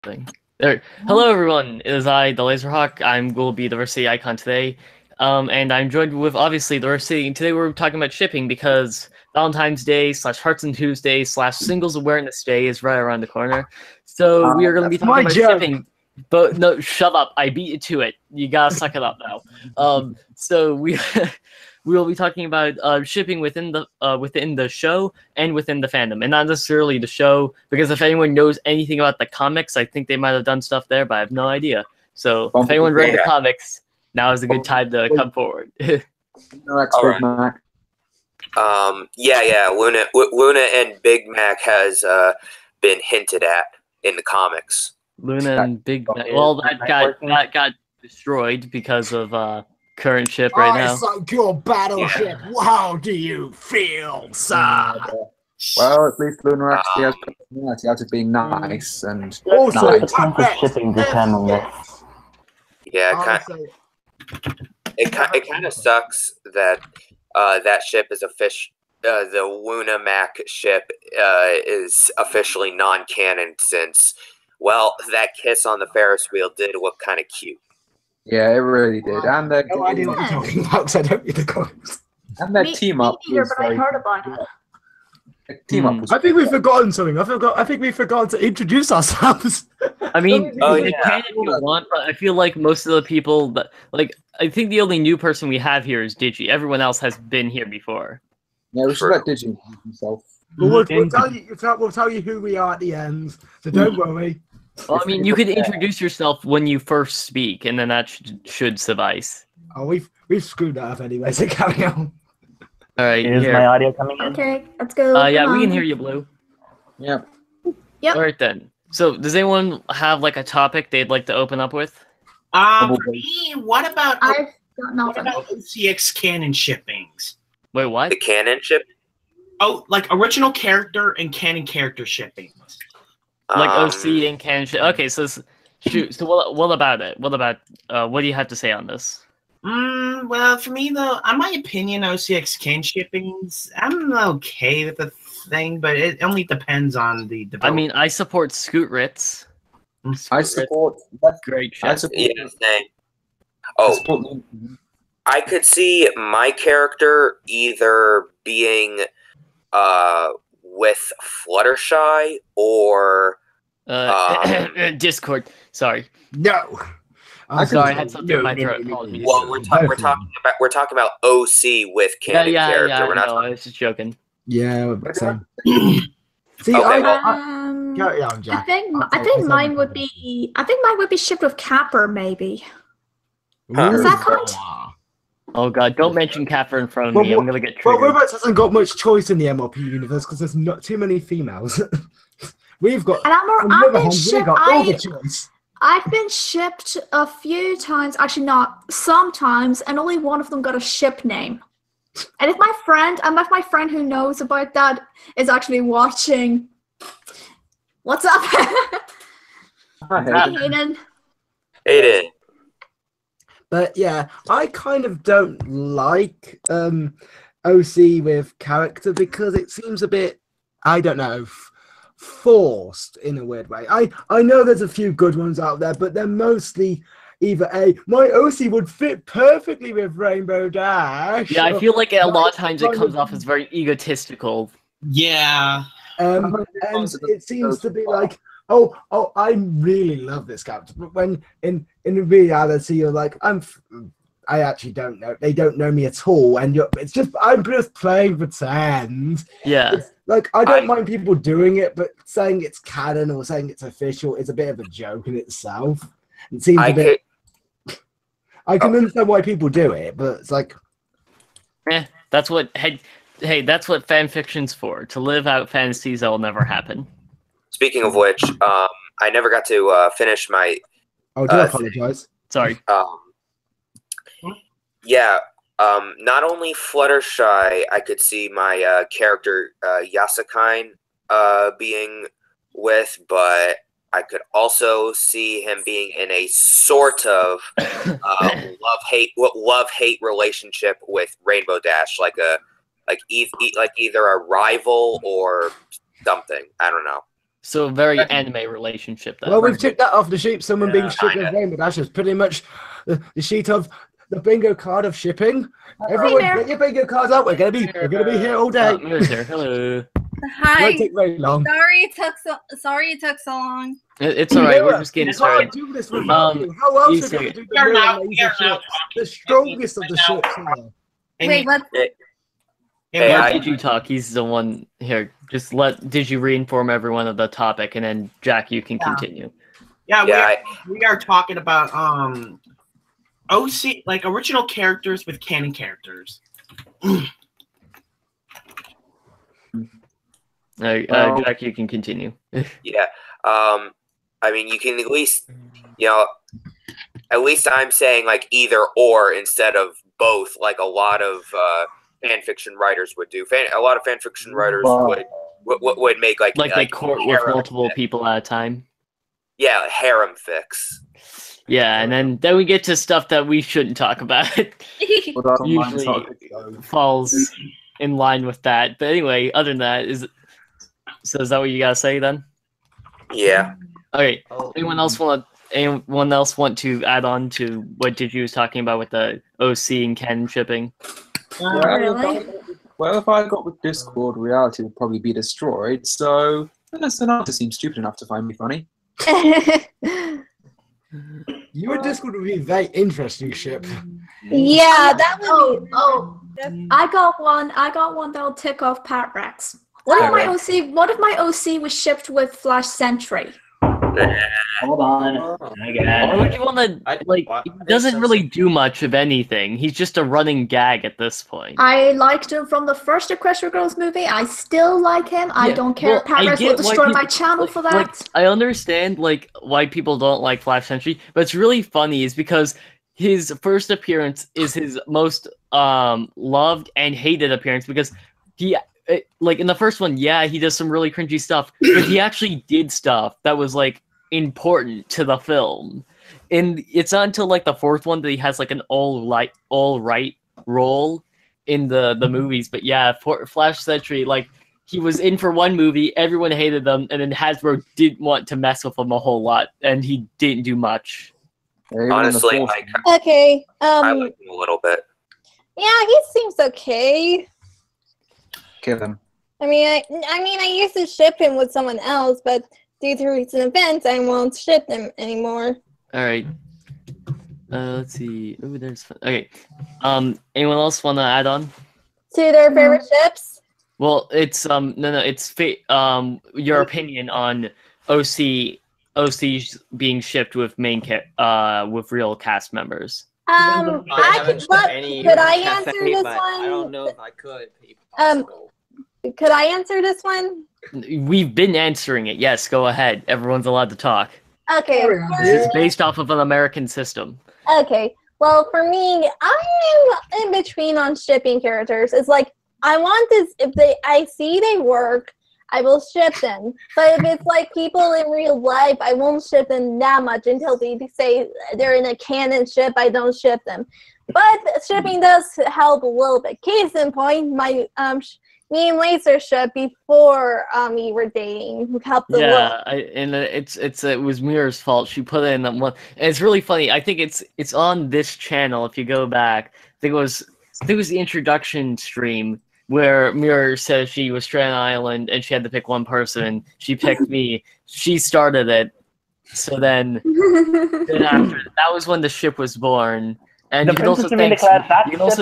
Thing. There. Hello, everyone. It is I, the Laserhawk. Will be the Diversity Icon today, and I'm joined with obviously the Diversity. And today we're talking about shipping because Valentine's Day / Hearts and Tuesday / Singles Awareness Day is right around the corner. So we are going to be talking about shipping. But no, shut up! I beat you to it. You gotta suck it up now. So we will be talking about shipping within the show and within the fandom, and not necessarily the show, because if anyone knows anything about the comics, I think they might have done stuff there, but I have no idea. So if anyone read the comics, now is a good time to come forward. No expert, Mac. Yeah. Luna and Big Mac has been hinted at in the comics. Luna and Big Mac. Well, that got destroyed because of current ship right now. I sunk your battleship. Yeah. How do you feel, sir? Well, at least Luna actually has personality out of being nice and also shipping depend on this. Yeah, it kind of sucks that that ship is the Luna Mac ship is officially non-canon since, well, that kiss on the Ferris wheel did look kind of cute. Yeah, it really did. And no idea what you're talking about because I don't read the comics. And their team up was but I heard about it. Team up was I think we've forgotten something. I think we've forgotten to introduce ourselves. I mean, you can if you want, but I feel like most of the people that I think the only new person we have here is Digi. Everyone else has been here before. Yeah, we should let Digi introduce himself. We'll tell you who we are at the end, so don't worry. Well, I mean, you could introduce yourself when you first speak, and then that should suffice. Oh, we've screwed that up anyway, so carry on. All right, is my audio coming in? Okay, let's go. Yeah, we can hear you, Blue. Yep. Yep. All right then. So, does anyone have a topic they'd like to open up with? For me, what about OCX canon shippings? Wait, what? The canon ship? Oh, like original character and canon character shippings. Like OC and canon ship. Okay, so shoot. So what about it? What do you have to say on this? Well, for me though, in my opinion, OCX canon shippings, I'm okay with the thing, but it only depends on the development. I mean, I support Scoot Ritz. I support great ship. I could see my character either being with Fluttershy or Discord. Sorry. No. I'm sorry, I had something in my throat. Apologies. Well, we're talking about OC with canon character. Yeah, we're not I was just joking. Yeah, same. See, okay, carry on, Jack. I think mine would be shipped with Capper, maybe. Does that count? Oh god, don't mention Capper in front of me. I'm gonna get triggered. Well, Robots hasn't got much choice in the MLP universe because there's not too many females. We've got. And choice. I've been shipped a few times, actually not, sometimes, and only one of them got a ship name. And if my friend who knows about that is actually watching, what's up? Hi, Hayden. Hayden. But yeah, I kind of don't like OC with character because it seems a bit, I don't know, forced in a weird way. I know there's a few good ones out there, but they're mostly either my OC would fit perfectly with Rainbow Dash. Yeah, I feel like a lot of times it comes off as very egotistical. Yeah. And it seems to be like, oh, I really love this character, but when in reality you're like, I actually don't know. They don't know me at all, and I'm just playing pretend. Yeah. Like, I don't mind people doing it, but saying it's canon or saying it's official is a bit of a joke in itself. It seems a bit. I can understand why people do it, but it's like, that's what that's what fan fiction's for, to live out fantasies that will never happen. Speaking of which, I never got to finish my. Oh, do apologize. Sorry. Yeah. Not only Fluttershy, I could see my character Yasakine being with, but I could also see him being in a sort of love-hate relationship with Rainbow Dash, either a rival or something. I don't know. So very anime relationship then. Well, we've ticked that off the sheet. Someone being shipped with kinda. rainbow. That's just pretty much the sheet of the bingo card of shipping. Everyone, Hey, get your bingo cards out. We're gonna be here all day. Mirror's here. Hello. Hi. Won't take very long. Sorry it took so long. It's all right. We're just getting We can't started. do this without you. How else are we going to do We are the now- real we are laser now ships? talking. The strongest of the ships here. Wait, what? Hey, Let I- Did talk? He's the one here. Just did you reinform everyone of the topic, and then Jack, you can continue. Yeah, we are talking about OC, like original characters with canon characters. Jack, you can continue. Yeah. I mean, you can at least, at least I'm saying like either or instead of both, like a lot of fan fiction writers would do. A lot of fan fiction writers would make like they court with harem multiple fic. people at a time. Yeah, harem fics. Yeah, and then we get to stuff that we shouldn't talk about. Well, that's on mine, Usually so it's falls in line with that. But anyway, other than that, is that what you gotta say then? Yeah. Okay. Anyone else want to add on to what Digi was talking about with the OC and canon shipping? Well, if I got with Discord, reality would probably be destroyed. So Sonata seems stupid enough to find me funny. You and Discord would be a very interesting ship. Yeah, that would be. I got one that'll tick off Pat Rex. What if my OC was shipped with Flash Sentry? Hold on. Why would you want to, he doesn't really do much of anything. He's just a running gag at this point. I liked him from the first Equestria Girls movie. I still like him. I don't care if Pat Rex will destroy my channel for that. I understand why people don't like Flash Sentry, but it's really funny is because his first appearance is his most loved and hated appearance because in the first one, yeah, he does some really cringy stuff, but he actually did stuff that was important to the film. And it's not until the fourth one that he has an all right role in the movies. But yeah, for Flash Sentry, he was in for one movie, everyone hated them, and then Hasbro didn't want to mess with him a whole lot, and he didn't do much. Honestly, Okay. I like him a little bit. Yeah, he seems okay. Kill him. I mean, I used to ship him with someone else, but due to recent events, I won't ship them anymore. All right. Let's see. Ooh, there's okay. Anyone else want to add on To their favorite ships? Well, it's it's your opinion on OCs being shipped with with real cast members. Could I answer this one? I don't know if I could. Could I answer this one? We've been answering it. Yes, go ahead. Everyone's allowed to talk. Okay. This is based off of an American system. Okay. Well, for me, I am in between on shipping characters. It's I want this. If I see they work, I will ship them. But if it's people in real life, I won't ship them that much until they say they're in a canon ship. I don't ship them. But shipping does help a little bit. Case in point, my me and Laser ship before we were dating helped a lot. It was Mira's fault. She put it in one. And it's really funny. I think it's on this channel. If you go back, I think it was the introduction stream where Mira said she was stranded on an island and she had to pick one person. She picked me. She started it. So then after that was when the ship was born. And you can also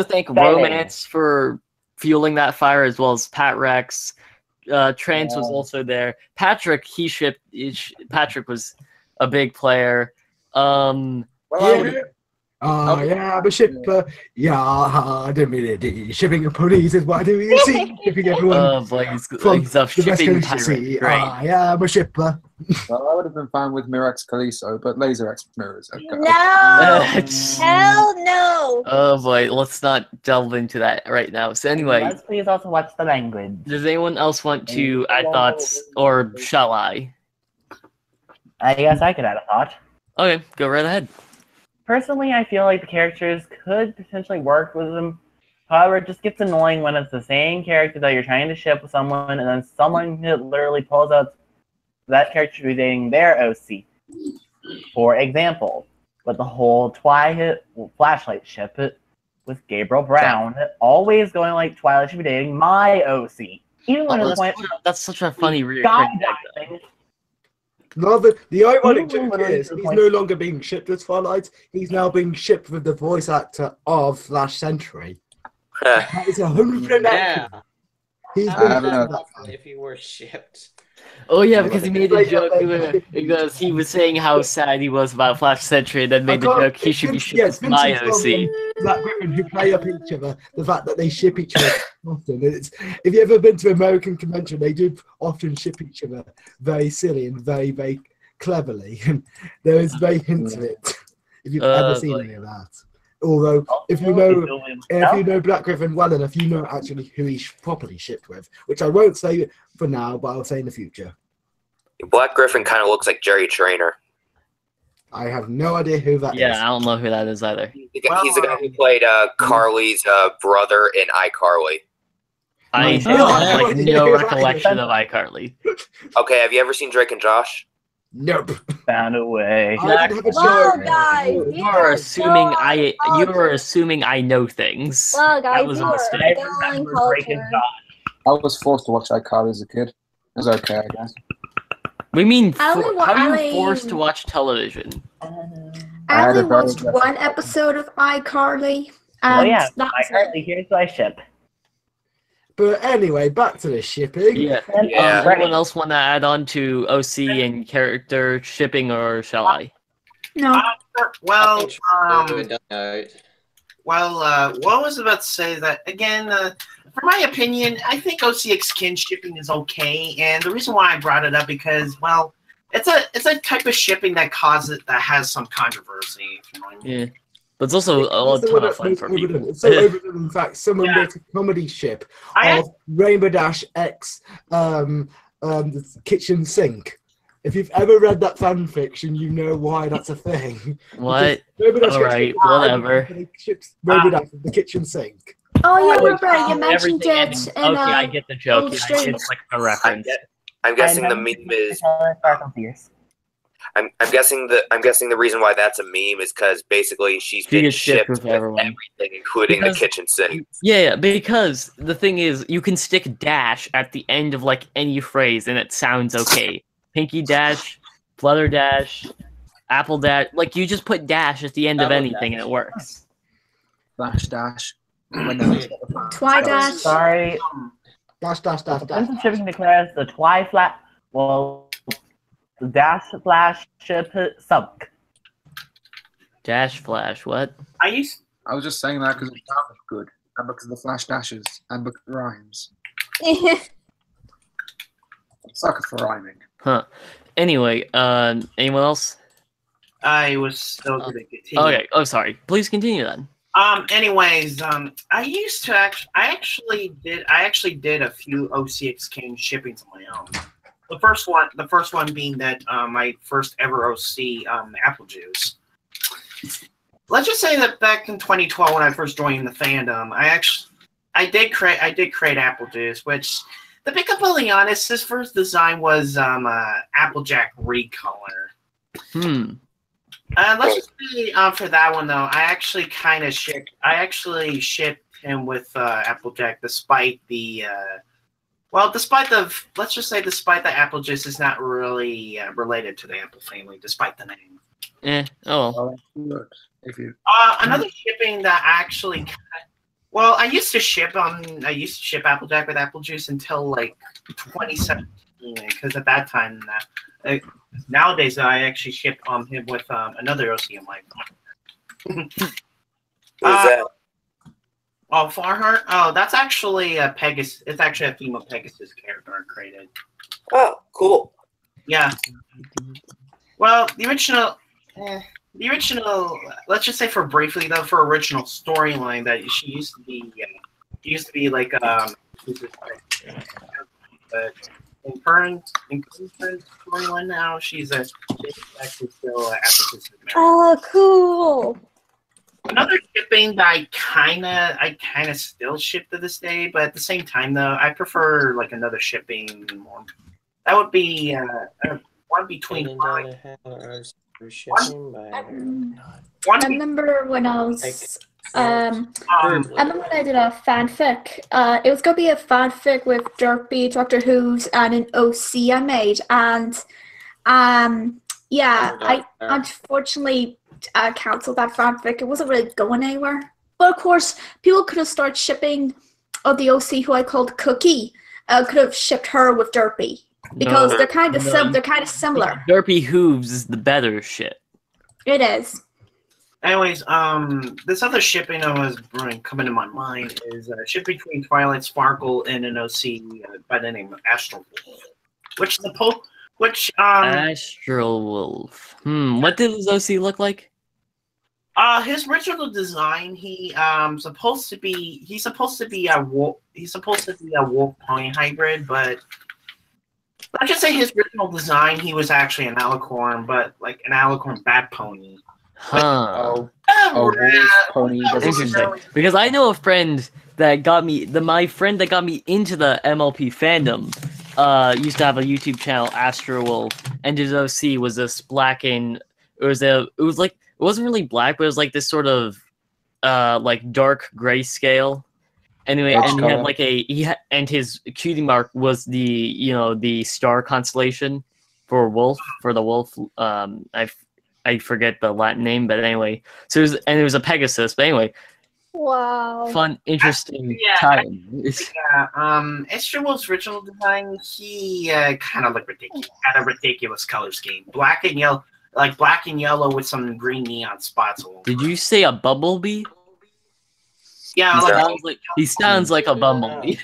thank Romance for fueling that fire, as well as Pat Rex. Trans was also there. Patrick, Patrick was a big player. I'm a shipper. Yeah, the shipping of police is what I do. You see, shipping everyone from the West Coast to sea. I am a shipper. Well, I would have been fine with Mirax Caliso, but Laser X Mirrors. Okay. No! Hell no! Oh boy, let's not delve into that right now. So anyway, Let's please also watch the language. Does anyone else want to add thoughts, or shall I? I guess I could add a thought. Okay, go right ahead. Personally, I feel like the characters could potentially work with them. However, it just gets annoying when it's the same character that you're trying to ship with someone, and then someone literally pulls out that character should be dating their OC. For example, with the whole Twilight Flashlight ship with Gabriel Brown, always going like Twilight should be dating my OC. Even when it went That's such a funny reoccurring gag, though. No, the ironic joke Literally is to the he's point- no longer being shipped with Twilight. He's now being shipped with the voice actor of Flash Sentry. That is 100% Yeah. accurate. He's I been don't know. shipped. If you were shipped. Oh yeah, because he made a Like, joke like- because he was saying how sad he was about Flash Sentry, and then made the can't- joke he should be it's shipped with Vincent my Storm OC. and Black Griffin who play up each other. The fact that they ship each other often. It's, if you've ever been to American convention, they do often ship each other very silly and very, very cleverly. And there is very hints of it. If you've ever seen like- any of that. Although, if you know Black Griffin well enough, you know actually who he's properly shipped with, which I won't say for now, but I'll say in the future. Black Griffin kind of looks like Jerry Trainer. I have no idea who that is. Yeah, I don't know who that is either. He's the guy who played Carly's brother in iCarly. I Oh, have like yeah. no recollection of iCarly. Okay, have you ever seen Drake and Josh? Nope. Found a way. I didn't have a Wow, show. guys, You are assuming so you are uncultured. assuming I know things. Wow, guys, That was a you are mistake. I so remember Breaking uncultured. Dawn. I was forced to watch iCarly as a kid. It was okay, I guess. We mean, I only wa- how I are only- you forced to watch television? I I had only a very watched good- one episode of iCarly. Oh And yeah, that's I currently here's my ship. But anyway, back to the shipping. Yeah. Yeah. Anyone else want to add on to OC and character shipping, or shall I? no. Well, what was I about to say? That again, for my opinion, I think OCX kin shipping is okay, and the reason why I brought it up because, well, it's a type of shipping that has some controversy. If you know what I mean. Yeah. But it's also a It's ton of fun for overdone. people. It's so overdone, in fact, someone Yeah. wrote a comedy ship I of Rainbow Dash X the kitchen sink. If you've ever read that fan fiction, you know why that's a thing. What? Rainbow Dash Alright, gets whatever. and he ships Rainbow Dash the kitchen sink. Oh yeah, Like, right. You mentioned everything it in- in okay, I get the joke. old Yeah, stream. it's like a reference. I'm guessing the meme is. I'm guessing the reason why that's a meme is because basically she's She been gets shipped shipped with with everyone. everything, including Because- the kitchen sink. Yeah, because the thing is, you can stick dash at the end of like any phrase, and it sounds okay. Pinky dash, Flutter dash, Apple dash. Like you just put dash at the end of Apple anything, and dash. it works. Flash Dash. Twidash. Sorry, Dash, dash, dash, dash. Vincent Shipping declares the Twi flat. Well, the Dash Flash ship sunk. Dash flash. What? I was just saying that because it sounded good, and because of the Flash Dashes, and because it rhymes. I'm a sucker for rhyming. Huh. Anyway, anyone else? I was still going to continue. Okay. Oh, sorry. Please continue then. Anyways, I actually did a few OCX King shippings on my own. The first one being that my first ever OC apple juice. Let's just say that back in 2012 when I first joined the fandom, I did create apple juice, which to be completely honest, his first design was Applejack recolor. Let's just say for that one though, I actually shipped him with Applejack despite the despite the apple juice is not really related to the apple family, despite the name. Oh. Well, look, if you Another shipping that actually, well, I used to ship Applejack with apple juice until like 2017, because at that time, nowadays I actually ship him with another OC of mine. Who's that? Oh, Farheart? Oh, that's actually a Pegasus. It's actually a female Pegasus character I created. Oh, cool. Yeah. Well, the original. Let's just say for briefly though, for original storyline, that she used to be like but in current storyline now, she's actually still Applejack. Oh, cool. Another shipping that I kind of still ship to this day, but at the same time though, I prefer like another shipping more. That would be one between mine. I remember when I was I remember when I did a fanfic. It was gonna be a fanfic with Derpy, Doctor Who's, and an OC I made, and yeah, I unfortunately cancelled that fanfic. It wasn't really going anywhere. But of course, people could have started shipping the OC who I called Cookie. Could have shipped her with Derpy because they're kind of similar. Derpy Hooves is the better shit. It is. Anyways, this other shipping I was coming to my mind is a ship between Twilight Sparkle and an OC by the name of Astral Wolf. Astral Wolf. What did his OC look like? His original design, he's supposed to be a wolf pony hybrid, but let's just say his original design, he was actually an alicorn, but like an alicorn bat pony. Huh. Wolf pony. Interesting. Because I know a friend that got me my friend that got me into the MLP fandom used to have a YouTube channel, Astro Wolf, and his OC was this black and it was like it wasn't really black, but it was like this sort of like dark grayscale. Anyway, and he had like and his cutie mark was the star constellation for wolf, for the wolf. I forget the Latin name, but anyway. So it was a Pegasus, but anyway. Wow. Fun, interesting time. Astro Wolf's original design, he kind of looked ridiculous. Had a ridiculous color scheme, black and yellow with some green neon spots. Did you say a bumblebee? Yeah, he sounds like a bumblebee.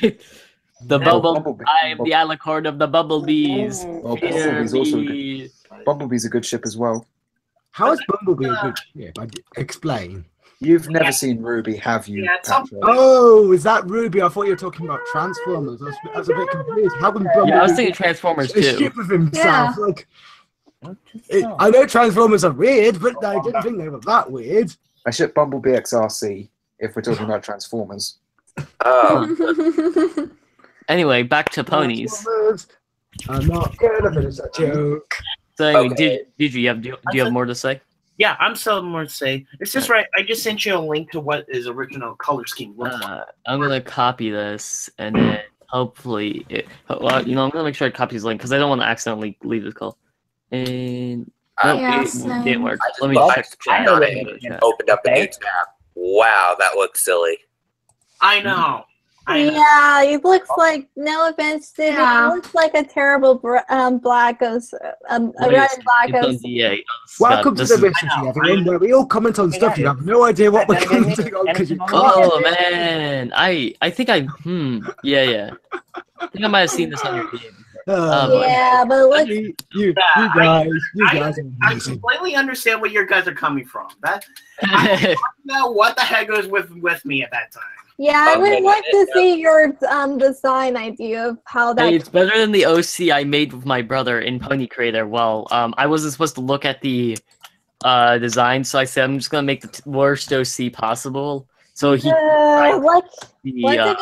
The bumblebee. I am the alicorn of the bumblebees. Well, Bumblebee's also good. Bumblebee's a good ship as well. How is Bumblebee a good ship? Explain. You've never seen Ruby, have you? Oh, is that Ruby? I thought you were talking about Transformers. I was a bit confused. How can Bumblebee I was thinking Transformers too. A ship of himself? Yeah. I know Transformers are weird, but I didn't think they were that weird. I ship Bumblebee XRC if we're talking about Transformers. Oh. Anyway, back to ponies. I'm not gonna finish that joke. So anyway, do you have more to say? Yeah, I'm still more to say. It's just right. I just sent you a link to what his original color scheme looks like. I'm gonna copy this and then hopefully, I'm gonna make sure I copy his link because I don't want to accidentally leave this call. And it didn't work. Let me check. Opened up a new tab. Wow, that looks silly. I know. Yeah, it looks like, no offense, it looks like a terrible black ghost, a red and black ghost. Welcome to the Mystery, everyone, where we all comment on stuff you have no idea what we're commenting on because you can't. Oh man, I think I think I might have seen this on your video. Yeah, but look, you guys I completely understand where you guys are coming from. I don't know what the heck was with me at that time. Yeah, I would like to see your design idea of how that. Hey, it's better than the OC I made with my brother in Pony Creator. Well, I wasn't supposed to look at the design, so I said I'm just gonna make the worst OC possible. So he. Once again,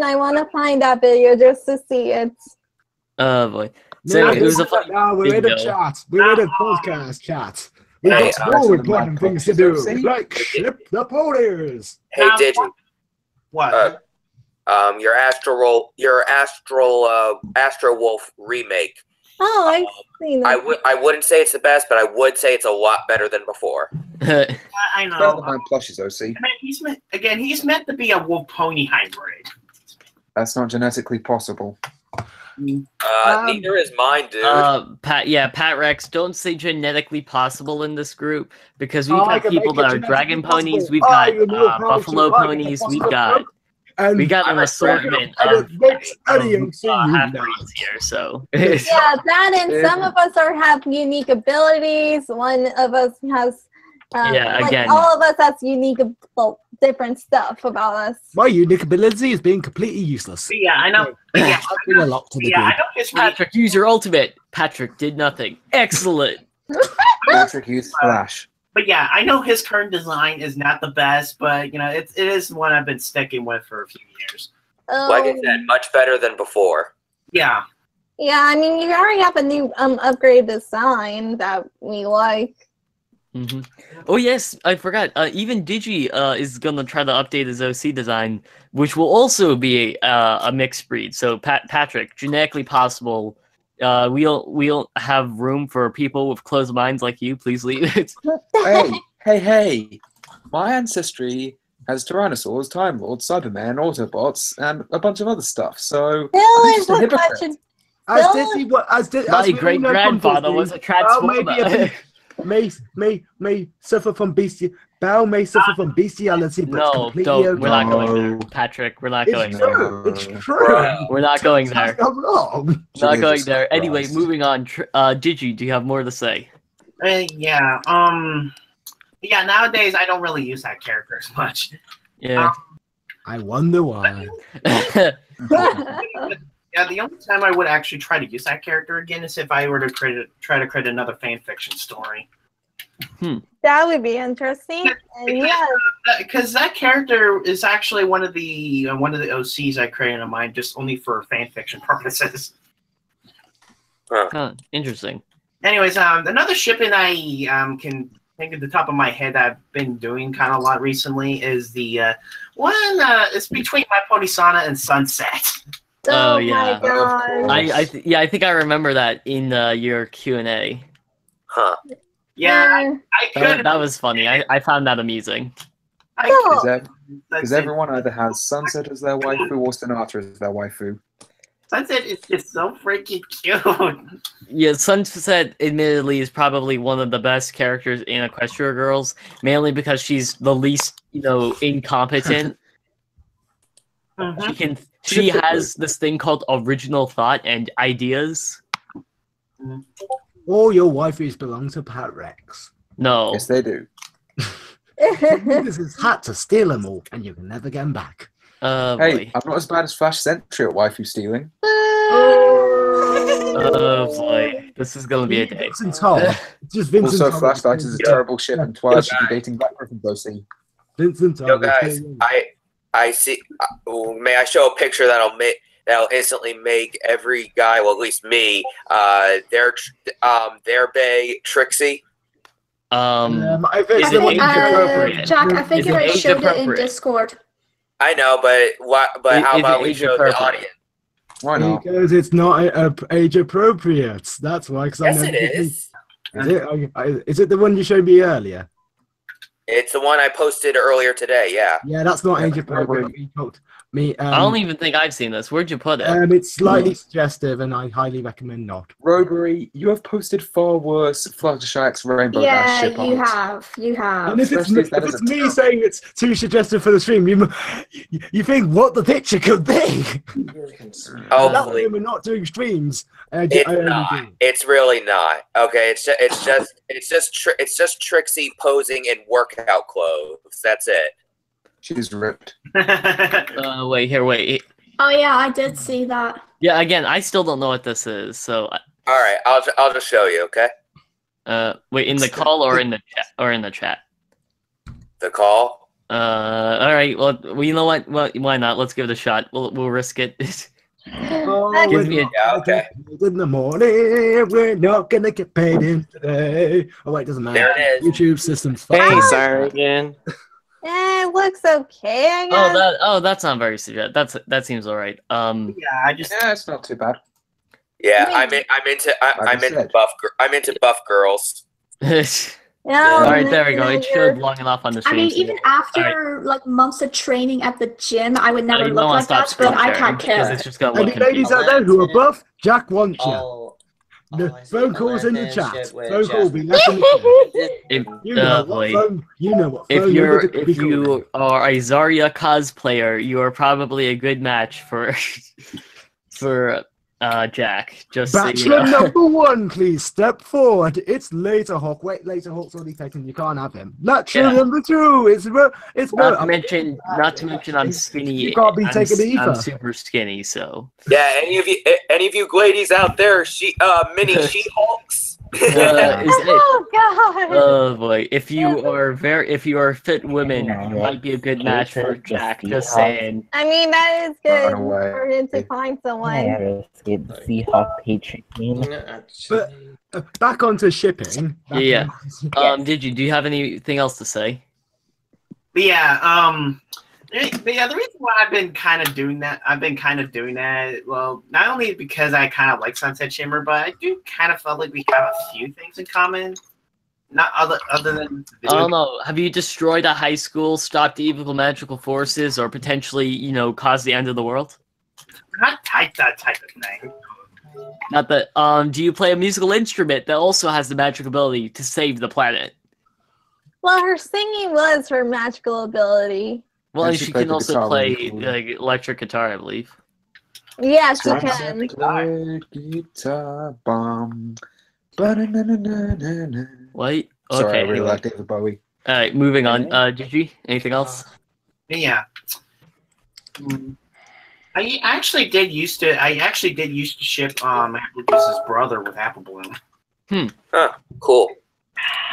I wanna find that video just to see it. Oh boy! So it was a fun. We're in a chat. We're in a podcast chat. We've got more important things to do, like ship the ponies. Hey, Digi. What? Your Astro Wolf remake. Oh, I've seen that. I wouldn't say it's the best, but I would say it's a lot better than before. I know. Better than my plushies, OC. He's meant to be a wolf pony hybrid. That's not genetically possible. Neither is mine, dude. Pat Rex, don't say genetically possible in this group because we've got people that are dragon ponies, we've got buffalo ponies, we got an assortment of hybrids here. So yeah, that and some of us have unique abilities. One of us has again, all of us has unique, different stuff about us. My unique ability is being completely useless. Yeah, I know. I know Patrick, use your ultimate. Patrick did nothing. Excellent. Patrick used Flash. But yeah, I know his current design is not the best, but it is one I've been sticking with for a few years. Like I said, much better than before. Yeah. Yeah, I mean, you already have a new upgrade design that we like. Mm-hmm. Oh yes, I forgot. Even Digi is gonna try to update his OC design, which will also be a mixed breed. So Patrick, genetically possible. We'll have room for people with closed minds like you. Please leave it. Hey! My ancestry has Tyrannosaurs, Time Lords, Cybermen, Autobots, and a bunch of other stuff. So I'm Still just a is a hypocrite. question. As Still- Dizzy, My we all great know from grandfather Disney, was a Bao may be a transformer. may suffer from Bao may suffer from bestiality, but it's No, completely don't. okay. We're not going there, Patrick. We're not going It's there. true. It's true. Bruh. We're not going there. I'm wrong. Not going Jesus there. Anyway, Christ. moving on. Digi, do you have more to say? Yeah. Yeah. Nowadays, I don't really use that character as much. Yeah. I wonder why. Yeah, the only time I would actually try to use that character again is if I were to try to create another fan fiction story. That would be interesting. And yeah, Because that character is actually one of the OCs I created in mind, just only for fan fiction purposes. Huh, interesting. Anyways, another shipping I can think at the top of my head that I've been doing kind of a lot recently is the one. It's between My Pony Sana and Sunset. Oh, oh yeah. my god. I think I remember that in your Q&A. Huh. Yeah, I could. That was funny. I found that amusing. I Oh. could. Because everyone either has Sunset as their waifu or Sonata as their waifu. Sunset is just so freaking cute. Yeah, Sunset admittedly is probably one of the best characters in Equestria Girls, mainly because she's the least, incompetent. Mhm. She has this thing called original thought and ideas. All your waifus belong to Pat Rex. No. Yes, they do. This is hat to steal them all, and you can never get them back. Boy. Hey, I'm not as bad as Flash Sentry at waifu stealing. Oh boy. This is gonna be a day. Vincent Tom. Just Vincent Also, Tom. Flashlight is a terrible ship, and Twilight should be dating Black Griffin's OC. Vincent Tom. Yo, guys, I see. May I show a picture that'll instantly make every guy, well, at least me, their bae Trixie. I think Is the it one age appropriate? Jack, I think Is you it already age showed it in appropriate? Discord. I know, but how Is about it we age show the appropriate? audience? Why not? Because it's not age appropriate. That's why. Because Yes, I know it is. Is it? Is it the one you showed me earlier? It's the one I posted earlier today. Yeah. Yeah, that's not age Yeah, appropriate. Me. I don't even think I've seen this. Where'd you put it? It's slightly suggestive, and I highly recommend not. Robery, you have posted far worse Fluttershy X Rainbow Dash Yeah, ship you art. have. You have. And if it's Especially if that is a me terrible- saying it's too suggestive for the stream, you think what the picture could be. Oh, That's please. why we're not doing streams. It's not. It's really not. Okay. It's just Trixie posing in workout clothes. That's it. She's ripped. Wait. Oh yeah, I did see that. Yeah, again, I still don't know what this is. So, All right. I'll just show you. Okay. wait, in the call or in the chat? Or in the chat? The call. All right. Well, you know what? Well, why not? Let's give it a shot. We'll risk it. Oh, Gives me a- Yeah, okay. In the morning, we're not gonna get paid in today. Oh wait, doesn't matter. There it is. YouTube system's Hey, fine. sorry again. it looks okay, I guess. That's not very suggestive. That seems all right. Yeah, I just. Yeah, it's not too bad. Yeah, I I'm into Like I said. I'm into buff girls. All No, right, there we go. It you're- showed long enough on the I stream. mean, so- even after like months of training at the gym, I would never you look don't wanna like stop that. But I screen can't sharing, because care. it's just gonna Any look ladies confusing. out there who are buff, Jack wants you. All The I see phone calls in the relationship chat. with Phone call will Jeff. be left in the chat. If, You know what boy. phone. You know what phone. If number to be if you calling. are a Zarya cosplayer, you are probably a good match for Jack. Just so you Bachelor know. number one, please step forward. It's Later Hawk. Wait, Later Hawk's already taken. You can't have him. Bachelor Yeah. number two. It's Not to mention, I'm skinny. You can't be taken I'm either. super skinny, so. Yeah, any of you ladies out there, mini She-Hulks? Is it, Oh god! Oh boy, if you are fit women, you might be a good match for Jack. Just saying. I mean, that is Run good away. for him to find I someone. had to escape the Seahawk Patriot game. But back onto shipping. Yeah. Yes. Do you have anything else to say? But yeah, the reason why I've been kind of doing that, well, not only because I kind of like Sunset Shimmer, but I do kind of feel like we have a few things in common. Not other than. I don't know. Have you destroyed a high school, stopped evil magical forces, or potentially, caused the end of the world? Not that type of thing. Not that. Do you play a musical instrument that also has the magic ability to save the planet? Well, her singing was her magical ability. Well, And and she she played can the also guitar play really cool. like electric guitar, I believe. Yeah, she Drums can. and play guitar bomb. Ba-na-na-na-na-na. What? Sorry, Okay. I really Anyway. like David Bowie. All right, moving on. Gigi, anything else? But yeah. I actually did used to ship Applejuice's brother with Apple Bloom. Cool.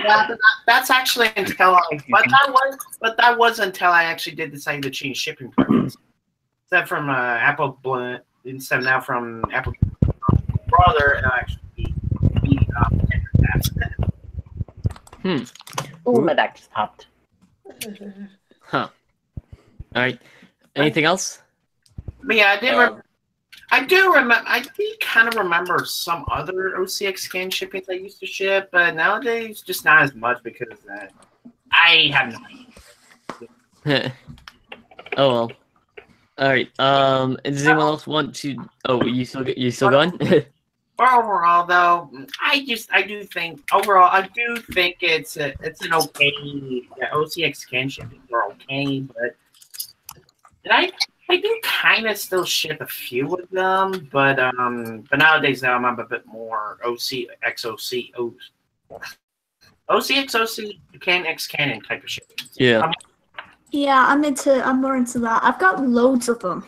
Yeah, but that's actually until that was until I actually did decide to change shipping preference. Instead from Apple Bloom, instead now from Apple brother, and actually Ooh, my back just popped. Huh. All right. Anything else? But yeah, I do kind of remember some other OCX scan shippings I used to ship, but nowadays just not as much because I have no idea. Oh well. All right. Does anyone else want to? Oh, you still going? Overall, though, I do think it's an okay. Yeah, OCX scan shippings are okay, but I do kind of still ship a few of them, but nowadays now I'm a bit more OCXOC X Canon type of shipping. Yeah. Yeah, I'm more into that. I've got loads of them.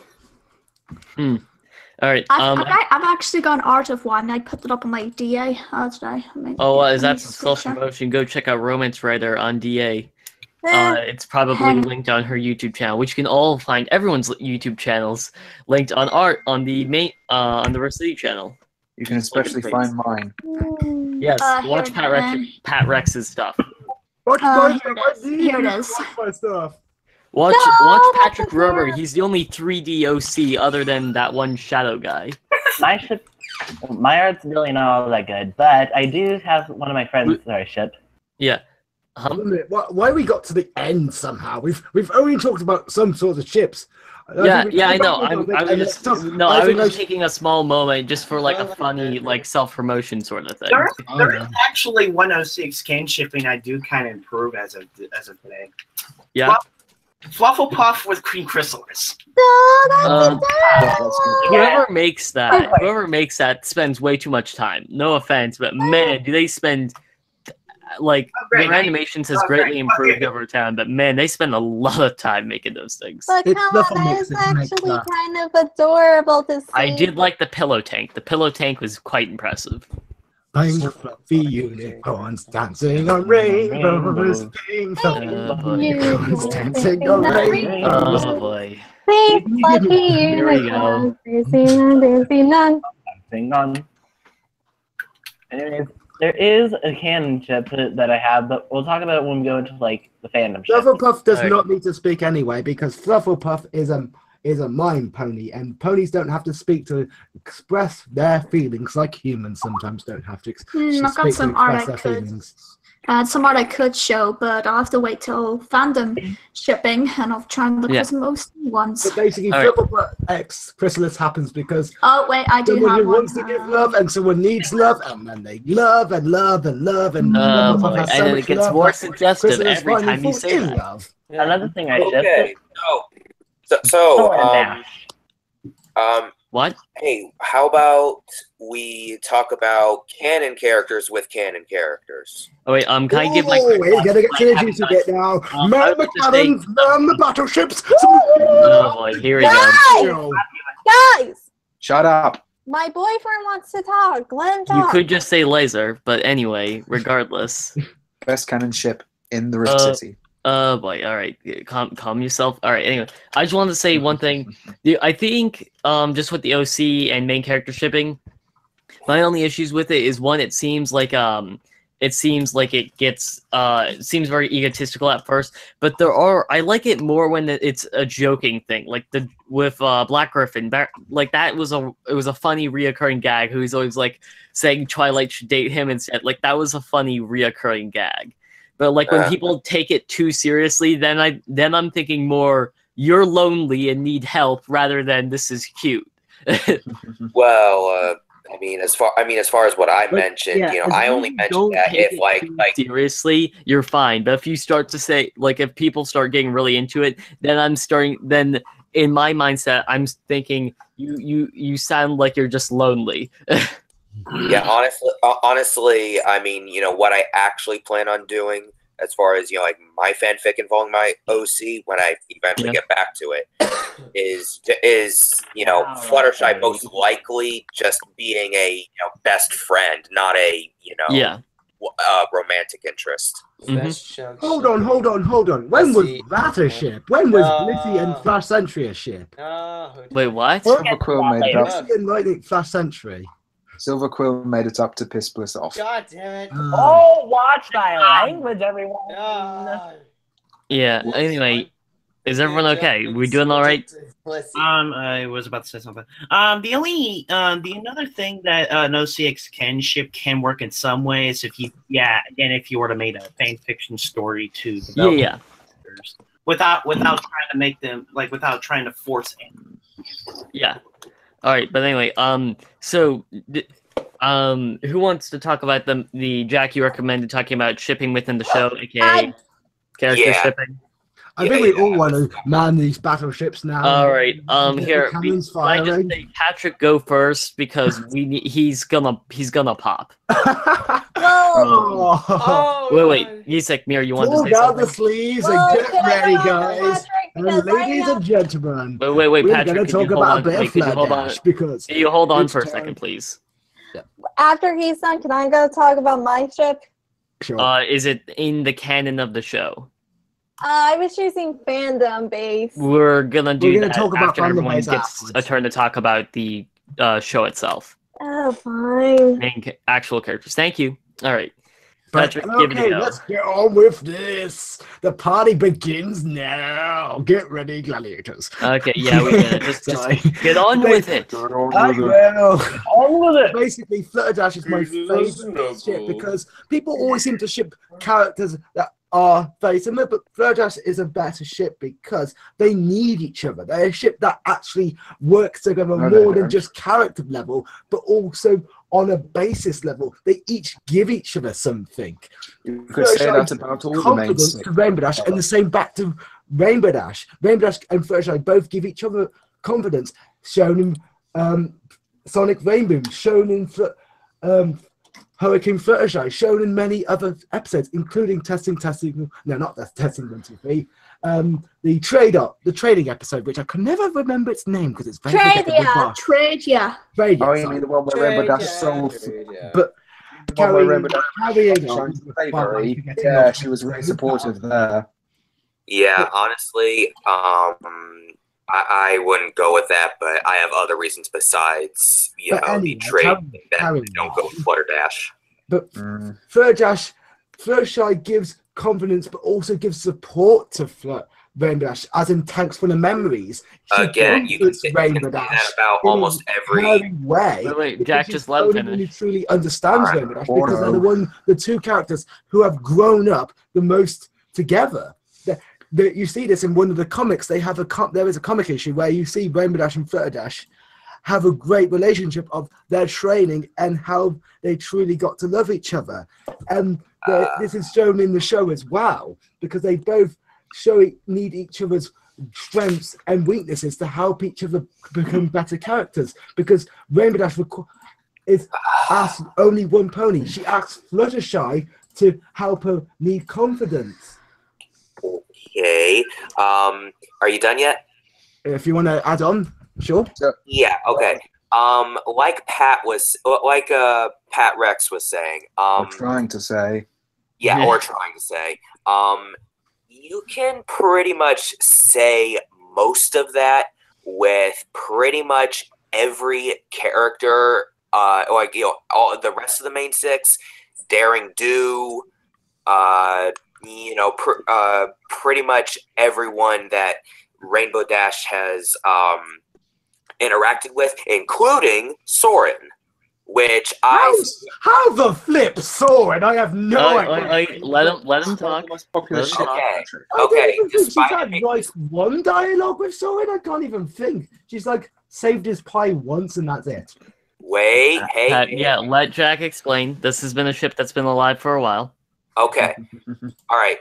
All right. I've actually got an art of one. I put it up on my DA today. Is that some self-promotion? Go check out Romance Writer on DA. It's probably linked on her YouTube channel, which you can all find everyone's YouTube channels linked on on the main on the Varsity channel. You can especially find mine. Yes, watch here Pat Rex's stuff. Watch here it is. my stuff. Watch Patrick Rober. He's the only 3D OC other than that one shadow guy. My art's really not all that good, but I do have one of my friends that I ship. Yeah. Why we got to the end somehow? We've only talked about some sorts of ships. I know. I was just taking a small moment just for like a funny self-promotion sort of thing. There is actually one OC scan shipping I do kind of improve as of today. Yeah. Flufflepuff with Cream Chrysalis. Whoever makes that spends way too much time. No offense, but man, do they spend their animations has greatly improved over time, but man, they spend a lot of time making those things. But come on, that is actually kind of adorable to see. I did like the pillow tank. The pillow tank was quite impressive. Pink fluffy unicorns dancing on rainbows. Pink fluffy unicorns dancing on rainbows. Oh boy. Pink fluffy unicorns dancing on. Dancing on. Anyways, there is a canon ship that I have, but we'll talk about it when we go into the fandom ship. Flufflepuff does not need to speak anyway because Flufflepuff is a mind pony, and ponies don't have to speak to express their feelings like humans sometimes don't have to I've got some art I could. Some art I could show, but I'll have to wait till fandom shipping, and I'll try and look for some most ones. But basically, Flufflepuff X Chrysalis happens because I do someone have who one. wants to give love, and someone needs love, and then they love and love and love, and Flufflepuff has so and much it gets love more that suggestive Chrysalis every finally time you falls say in that. love. Another thing I Okay. shipped. What? Hey, how about we talk about canon characters with canon characters? Oh wait, can I give my? We're gonna get to the juicy bit now. Man the cannons, man the battleships. Oh boy, here we go. Guys! Shut up. My boyfriend wants to talk. Let him You talk. could just say laser, but anyway, regardless. Best canon ship in the Rift City. Boy, all right, calm yourself. All right, anyway, I just wanted to say one thing. I think, just with the OC and main character shipping, my only issues with it is one, it seems like it gets it seems very egotistical at first, but I like it more when it's a joking thing, like with Black Griffin. Like it was a funny reoccurring gag who he's always like saying Twilight should date him instead. Like that was a funny reoccurring gag. But like when people take it too seriously, then I'm thinking more you're lonely and need help rather than this is cute. Well, I mean, as far as what I mentioned, I only mentioned that if like seriously, you're fine. But if you start to say, like, if people start getting really into it, then in my mindset, I'm thinking you sound like you're just lonely. Yeah, honestly, I mean, what I actually plan on doing as far as, like my fanfic involving my OC when I eventually get back to it is Fluttershy most likely just being a, best friend, not a, romantic interest. Hold on. When was that a ship? When was Blissey and Flash Sentry a ship? Wait, what? Silver Quill made it up. Blissey and Lightning Flash Sentry. Silver Quill made it up to piss Bliss off. God damn it. Oh, watch thy language, everyone. Yeah, anyway, is everyone okay? We doing all right? I was about to say something. The another thing that an OCX can work in some ways if you were to make a fan fiction story to develop characters without trying to make them without trying to force it. Yeah. All right, but anyway, so who wants to talk about the Jack you recommended talking about shipping within the show, aka character shipping? I think we all want to man these battleships now. All right, here, I just say Patrick go first because he's gonna pop. Wait, Yusek, Mir, you want to say something? Pull down the sleeves and get ready, guys. And ladies and gentlemen, wait, Patrick, we're going to talk about a bit of Flutterdash because you hold on for a second, please. After he's done, can I go talk about my ship? Sure. Is it in the canon of the show? I was choosing fandom base. We're gonna talk about after everyone gets afterwards. a turn to talk about the show itself. Oh, fine. Main actual characters. Thank you. All right. Patrick, okay, let's get on with this. The party begins now. Get ready, gladiators. Okay, yeah, we get it. Just get on with it. I will. On with it. Basically, Flutterdash is my favorite ship because people always seem to ship characters that are very similar, but Flutterdash is a better ship because they need each other. They're a ship that actually works together more than just character level, but also on a basis level. They each give each other something. You could say that about all the mains. To Rainbow Dash, and the same back to Rainbow Dash. Rainbow Dash and Fluttershy both give each other confidence, shown in Sonic Rainbow, shown in Hurricane Fluttershy, shown in many other episodes, including Testing 1, 2, 3. The trading episode, which I can never remember its name because it's very Tradia. Oh, you mean the one where Rainbow Dash sold? But yeah, she was really supportive there. Yeah, honestly, I wouldn't go with that, but I have other reasons besides, the trade that don't go with Flutterdash. But Fluttershy gives confidence, but also gives support to Rainbow Dash, as in thanks for the memories. Again, you can say that about almost every way. Wait, Jack, just let him finish. Who truly understands Rainbow Dash because they're the two characters who have grown up the most together. You see this in one of the comics. There is a comic issue where you see Rainbow Dash and Flutterdash have a great relationship of their training and how they truly got to love each other. And this is shown in the show as well because they both need each other's strengths and weaknesses to help each other become better characters. Because Rainbow Dash asks only one pony. She asks Fluttershy to help her need confidence. Okay. Are you done yet? If you want to add on, sure. Yeah, okay. Like Pat Rex was saying, Or trying to say. yeah, or trying to say, you can pretty much say most of that with pretty much every character, all the rest of the main six, Daring Do, pretty much everyone that Rainbow Dash has interacted with, including Soren, which How the flip Soren? I have no idea. Let him talk. The most popular Let him ship. talk. I don't even think she's despite had like one dialogue with Soren. I can't even think. She's like saved his pie once and that's it. wait, hey, Pat, yeah, let Jack explain. This has been a ship that's been alive for a while. okay, all right.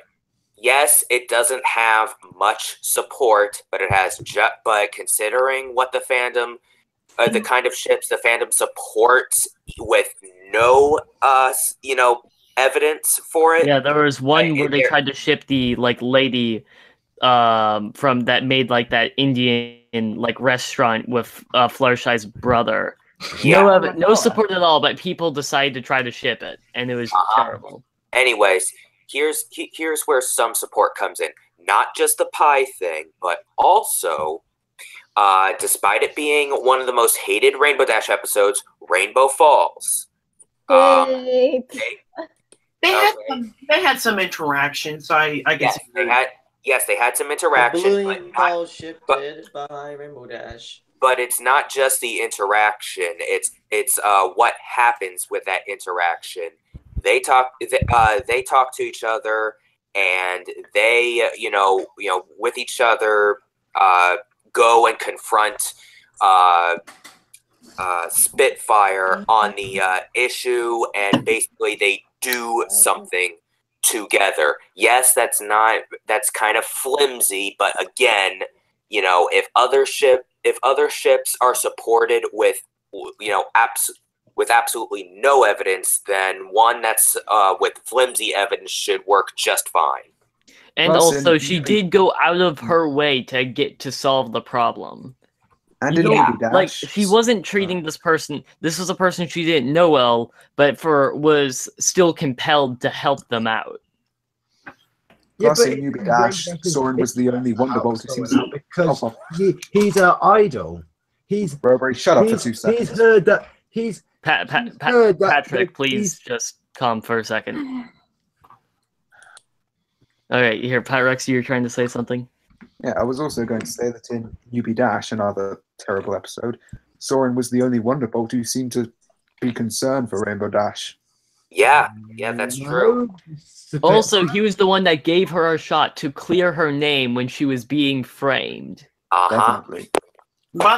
Yes, it doesn't have much support, but it has. But considering what the fandom, the kind of ships the fandom supports, with no, evidence for it. Yeah, there was one where they there- tried to ship the lady from that made like that Indian restaurant with Fluttershy's brother. Yeah. No support at all, but people decided to try to ship it, and it was terrible. Anyways, here's where some support comes in. Not just the pie thing, but also, despite it being one of the most hated Rainbow Dash episodes, Rainbow Falls. Great. They had some interaction, so I guess they had some interaction. Balloon Ball ship did by Rainbow Dash. But it's not just the interaction. It's what happens with that interaction. They talk to each other, and they with each other go and confront Spitfire on the issue, and basically they do something together. Yes, that's kind of flimsy, but again, if other ships are supported with with absolutely no evidence, then one that's with flimsy evidence should work just fine. And also, she did go out of her way to solve the problem. And in Yeah, Newbie Dash, Like, she wasn't treating this person. This was a person she didn't know well, but was still compelled to help them out. Plus in Newbie Dash, Soren was the only Wonderbolt who seems to because he's an idol. Robert, shut up for 2 seconds. He's heard that he's heard that Patrick, please just calm for a second. All right, here, Pyrex, you're trying to say something? Yeah, I was also going to say that in Newbie Dash, another terrible episode, Soren was the only Wonderbolt who seemed to be concerned for Rainbow Dash. Yeah, that's true. Also, he was the one that gave her a shot to clear her name when she was being framed. Definitely.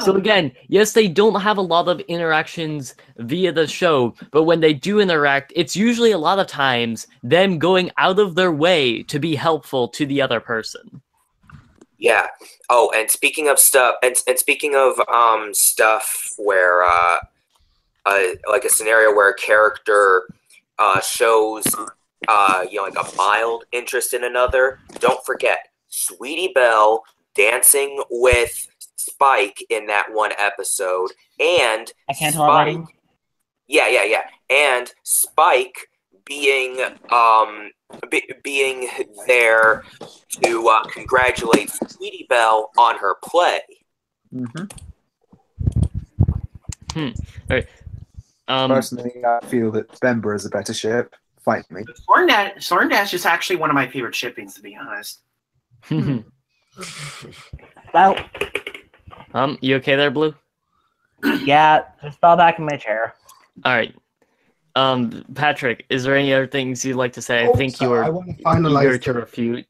So again, yes, they don't have a lot of interactions via the show, but when they do interact, it's usually a lot of times them going out of their way to be helpful to the other person. Yeah. Oh, and speaking of stuff, and speaking of stuff where like a scenario where a character shows like a mild interest in another, don't forget Sweetie Belle dancing with Spike in that one episode, and I can't tell already. Yeah. And Spike being being there to congratulate Sweetie Belle on her play. Mm-hmm. All right. Personally, I feel that Bemba is a better ship. Fight me. Soren Dash is actually one of my favorite shippings, to be honest. Well, You okay there, Blue? yeah, just fell back in my chair. All right. Patrick, is there any other things you'd like to say? I think you were I want to finalize eager to refute.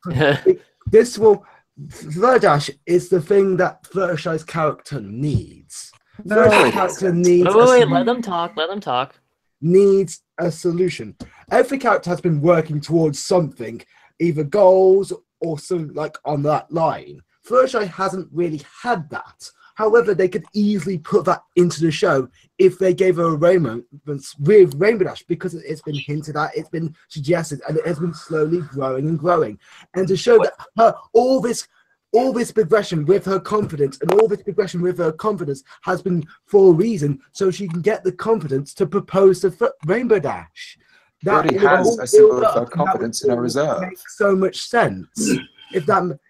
This will. Flutterdash is the thing that Fluttershy's character needs. Fluttershy's character needs. Wait, let them talk. Let them talk. Needs a solution. Every character has been working towards something, either goals or something like on that line. Fluttershy hasn't really had that. However, they could easily put that into the show if they gave her a romance with Rainbow Dash, because it's been hinted at, it's been suggested, and it has been slowly growing and growing. And to show that all this all this progression with her confidence, and all this progression with her confidence has been for a reason, so she can get the confidence to propose to Rainbow Dash. She already has a symbol of her confidence in her reserve. Makes so much sense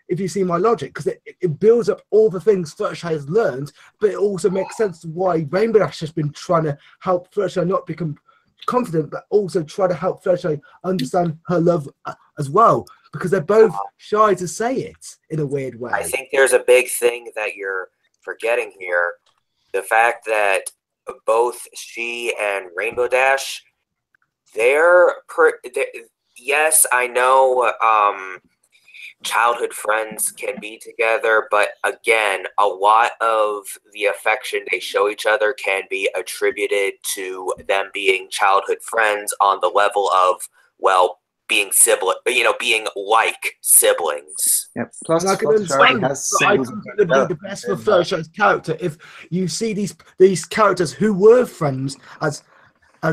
if you see my logic, because it builds up all the things Fluttershy has learned, but it also makes sense why Rainbow Dash has been trying to help Fluttershy not become confident, but also try to help Fluttershy understand her love as well, because they're both shy to say it in a weird way. I think there's a big thing that you're forgetting here. The fact that both she and Rainbow Dash, yes, I know childhood friends can be together, but again, a lot of the affection they show each other can be attributed to them being childhood friends on the level of, well, being being like siblings. Yeah. Plus, And I can Fluttershy understand has that. I symbols think of it would be the best for Fluttershy's character if you see these characters who were friends as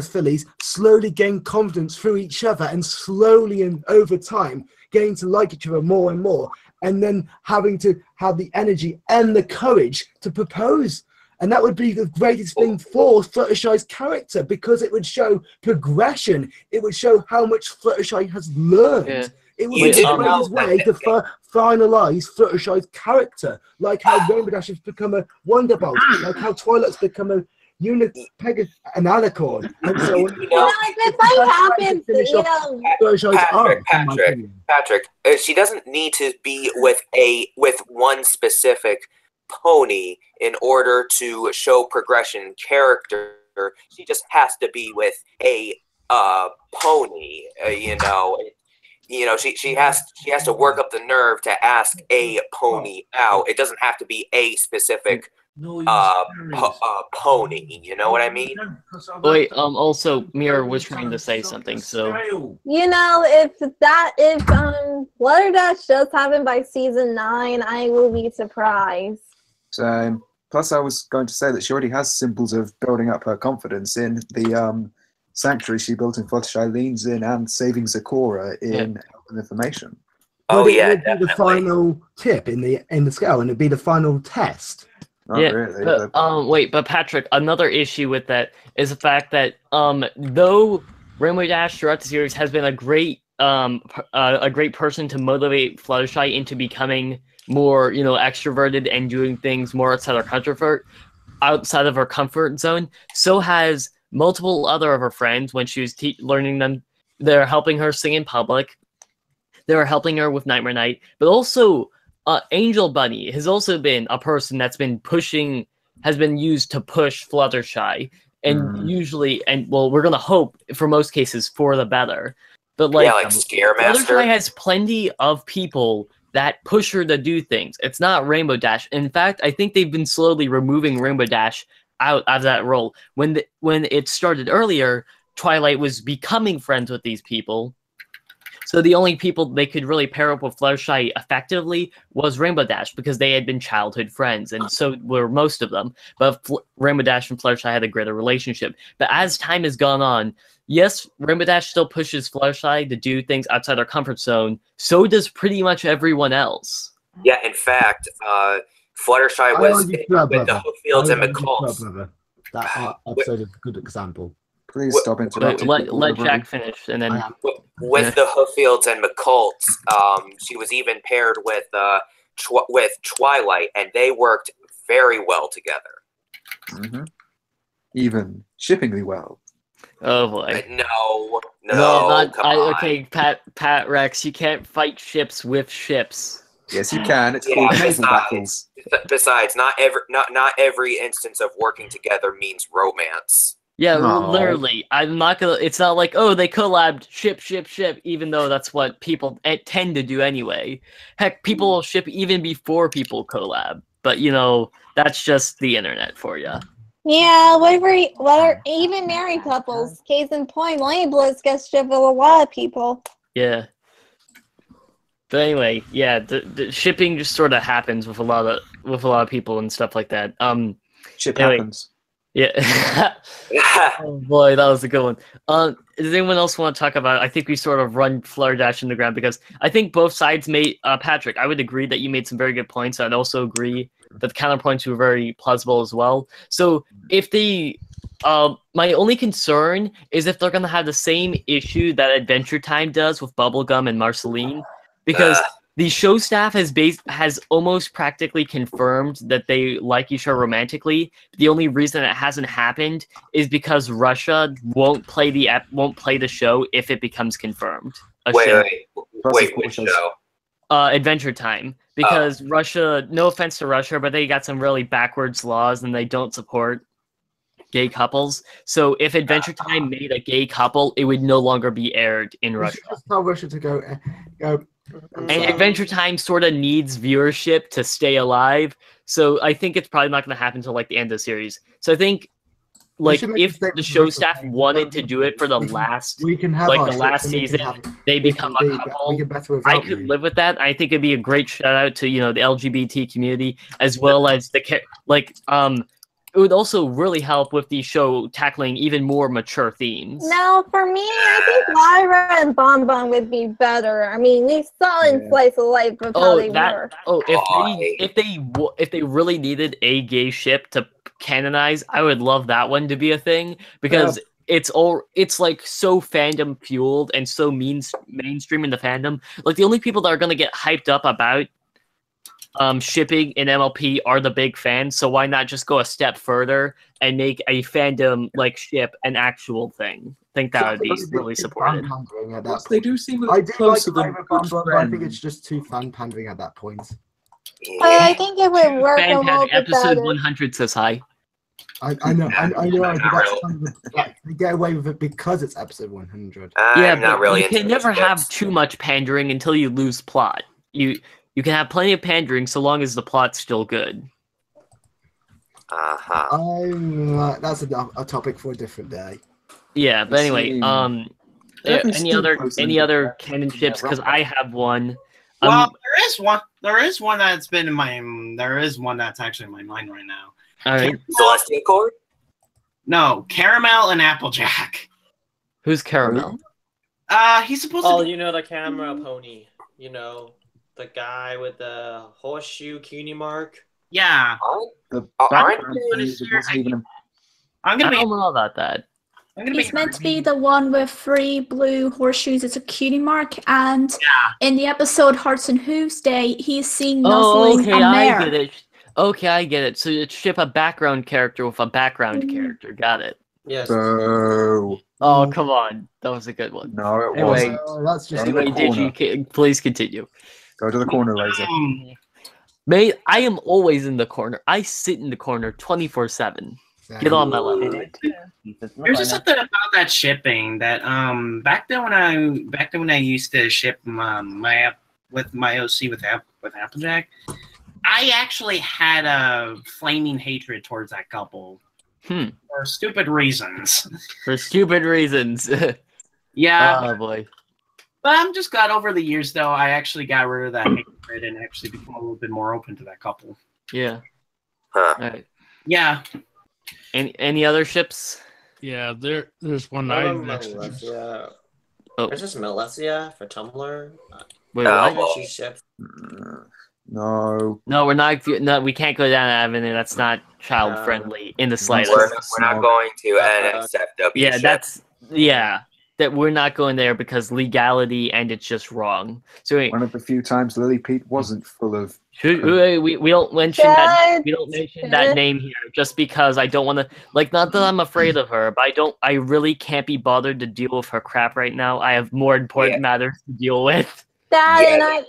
fillies slowly gain confidence through each other, and slowly and over time getting to like each other more and more, and then having to have the energy and the courage to propose. And that would be the greatest thing for Fluttershy's character, because it would show progression. It would show how much Fluttershy has learned. Yeah. It would be the greatest way to finalise Fluttershy's character, like how Rainbow Dash has become a Wonderbolt, like how Twilight's become a Unipeg, an Alicorn, and so on. If that happens, Patrick, she doesn't need to be with one specific pony in order to show progression in character. She just has to be with a pony. She has to work up the nerve to ask a pony out. It doesn't have to be a specific pony. You know what I mean? Wait, also Mira was trying to say something, so if Flutterdash does happen by season 9, I will be surprised. So, plus, I was going to say that she already has symbols of building up her confidence in the sanctuary she built in Fluttershy Leans in, and saving Zakora in Help and Information. Oh yeah, it would be the final tip in the scale, and it'd be the final test. Not really. But Patrick, another issue with that is the fact that though Rainbow Dash throughout the series has been a great person to motivate Fluttershy into becoming more, extroverted and doing things more outside of her comfort zone, so has multiple other of her friends when she was learning them. They're helping her sing in public. They're helping her with Nightmare Night, but also Angel Bunny has also been a person that's been used to push Fluttershy, and we're gonna hope for most cases for the better. But like Scaremaster. Fluttershy has plenty of people that push her to do things. It's not Rainbow Dash. In fact, I think they've been slowly removing Rainbow Dash out of that role. When it started earlier, Twilight was becoming friends with these people. So the only people they could really pair up with Fluttershy effectively was Rainbow Dash, because they had been childhood friends, and so were most of them. But Rainbow Dash and Fluttershy had a greater relationship. But as time has gone on, yes, Rainbow Dash still pushes Fluttershy to do things outside her comfort zone. So does pretty much everyone else. Yeah, in fact, Fluttershy was with the Hookfields and McCulls. That episode is a good example. Please stop interrupting. Let Jack finish, and then with the Hookfields and McCults, she was even paired with Twilight, and they worked very well together. Even shippingly well. Oh boy. No, okay, Pat Rex, you can't fight ships with ships. Yes, you can. It's called naval battles. Besides, not every instance of working together means romance. Yeah, literally. I'm not gonna. It's not like, oh, they collabed ship, even though that's what people tend to do anyway. Heck, people will ship even before people collab. But that's just the internet for you. Yeah, what are even married couples? Case in point, Lane Bliss gets shipped with a lot of people. Yeah. But anyway, yeah, the shipping just sort of happens with a lot of people and stuff like that. Happens. Yeah. Oh boy, that was a good one. does anyone else want to talk about? I think we sort of run Flutter Dash in the ground because I think both sides made. Patrick, I would agree that you made some very good points. I'd also agree that the counterpoints were very plausible as well. So if they, my only concern is if they're gonna have the same issue that Adventure Time does with Bubblegum and Marceline, because the show staff has almost practically confirmed that they like each other romantically. The only reason it hasn't happened is because Russia won't play the show if it becomes confirmed. Wait, which show? Adventure Time, because Russia. No offense to Russia, but they got some really backwards laws and they don't support gay couples. So if Adventure Time made a gay couple, it would no longer be aired in Russia. Just tell Russia to go. And Adventure Time sort of needs viewership to stay alive, so I think it's probably not going to happen until like the end of the series. So I think, like, if the show staff wanted to do it for the last, season, they become a couple. I could live with that. I think it'd be a great shout out to the LGBT community as well as it would also really help with the show tackling even more mature themes. No, for me, I think Lyra and Bon Bon would be better. I mean, we saw in Slice of Life of how they were. If they really needed a gay ship to canonize, I would love that one to be a thing because it's like so fandom fueled and so mainstream in the fandom. Like the only people that are gonna get hyped up about shipping in MLP are the big fans, so why not just go a step further and make a fandom like ship an actual thing? I think that would be really supported. They do seem I do like but I think it's just too fan pandering at that point. I think it would work a little bit Episode better. 100 says hi. I know, but that's kind of, they get away with it because it's episode 100. Yeah, not but really. you can never have too much pandering until you lose plot. You can have plenty of pandering so long as the plot's still good. That's a topic for a different day. Yeah, but anyway, any other canon ships? Because I have one. Well, there is one that's been in my. There is one that's actually in my mind right now. All right. Celestial Cord? No, Caramel and Applejack. Who's Caramel? He's supposed to. You know the camera pony. You know. The guy with the horseshoe cutie mark? Yeah. I'm I don't know about that. He's meant to be the one with 3 blue horseshoes. It's a cutie mark, and in the episode Hearts and Hooves Day, he's seen nuzzling a mare. I get it. Okay, I get it. So it's ship a background character with a background character. Got it. Yes. So... Oh, come on. That was a good one. No, it anyway, wasn't. That's just please continue. Go to the corner, Laser. Mate, I am always in the corner. I sit in the corner 24/7. Get on my level. There's just something about that shipping that back then when I used to ship my OC with Applejack, I actually had a flaming hatred towards that couple for stupid reasons. For stupid reasons. Yeah. Oh boy. But I'm just glad over the years, though, I actually got rid of that hatred and actually become a little bit more open to that couple. Yeah. Huh. All right. Yeah. Any other ships? Yeah, there's one I mentioned. Malesia. Oh. There's just Malesia for Tumblr. Wait, what? No. No, we're not. No, we can't go down that avenue. That's not child friendly in the slightest. We're not going to NSFW. Yeah, that we're not going there because legality and it's just wrong. So anyway, One of the few times Lily Pete wasn't full of. we don't mention that. We don't mention that name here just because I don't want to. Like, not that I'm afraid of her, but I really can't be bothered to deal with her crap right now. I have more important matters to deal with. That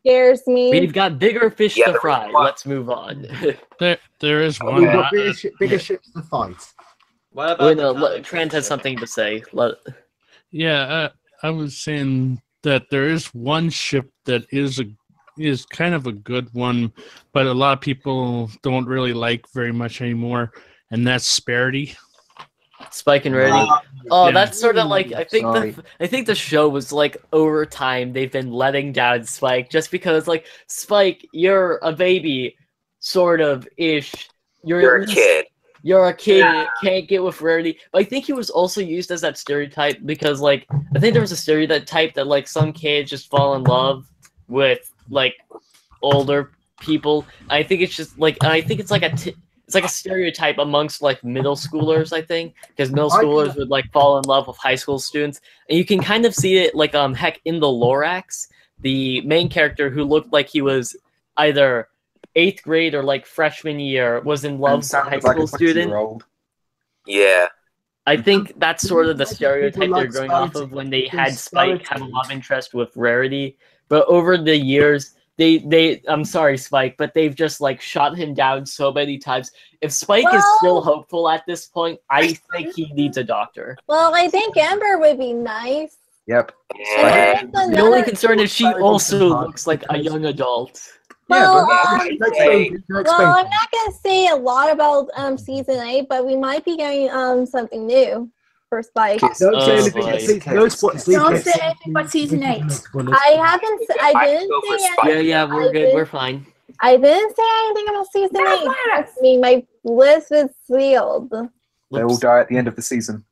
scares me. We've got bigger fish to fry. Let's move on. There is one. Bigger ships to fight. What about Trent has something to say. Yeah, I was saying that there is one ship that is kind of a good one, but a lot of people don't really like very much anymore, and that's Sparity. Spike and Rarity. That's sort of like I think the show was like over time they've been letting down Spike just because like Spike, you're a baby, sort of ish. You're a kid. you're a kid, you can't get with Rarity. But I think he was also used as that stereotype because, like, I think there was a stereotype that, like, some kids just fall in love with, like, older people. I think it's just, like, I think it's like it's like a stereotype amongst, like, middle schoolers, I think, because middle schoolers would, like, fall in love with high school students. And you can kind of see it, like, heck, in the Lorax, the main character who looked like he was either 8th grade or, like, freshman year was in love with a high school student. Yeah. I think that's sort of the stereotype they're going off of when they had Spike have a love interest with Rarity. But over the years, I'm sorry, Spike, but they've just, like, shot him down so many times. If Spike is still hopeful at this point, I think he needs a doctor. Well, I think Amber would be nice. Yep. The only concern is she also looks like a young adult. Well, I'm not gonna say a lot about season 8, but we might be getting something new for Spike. Don't say anything about season 8. I didn't say Yeah, we're good. We're fine. I didn't say anything about season 8. I mean, my list is sealed. They all die at the end of the season.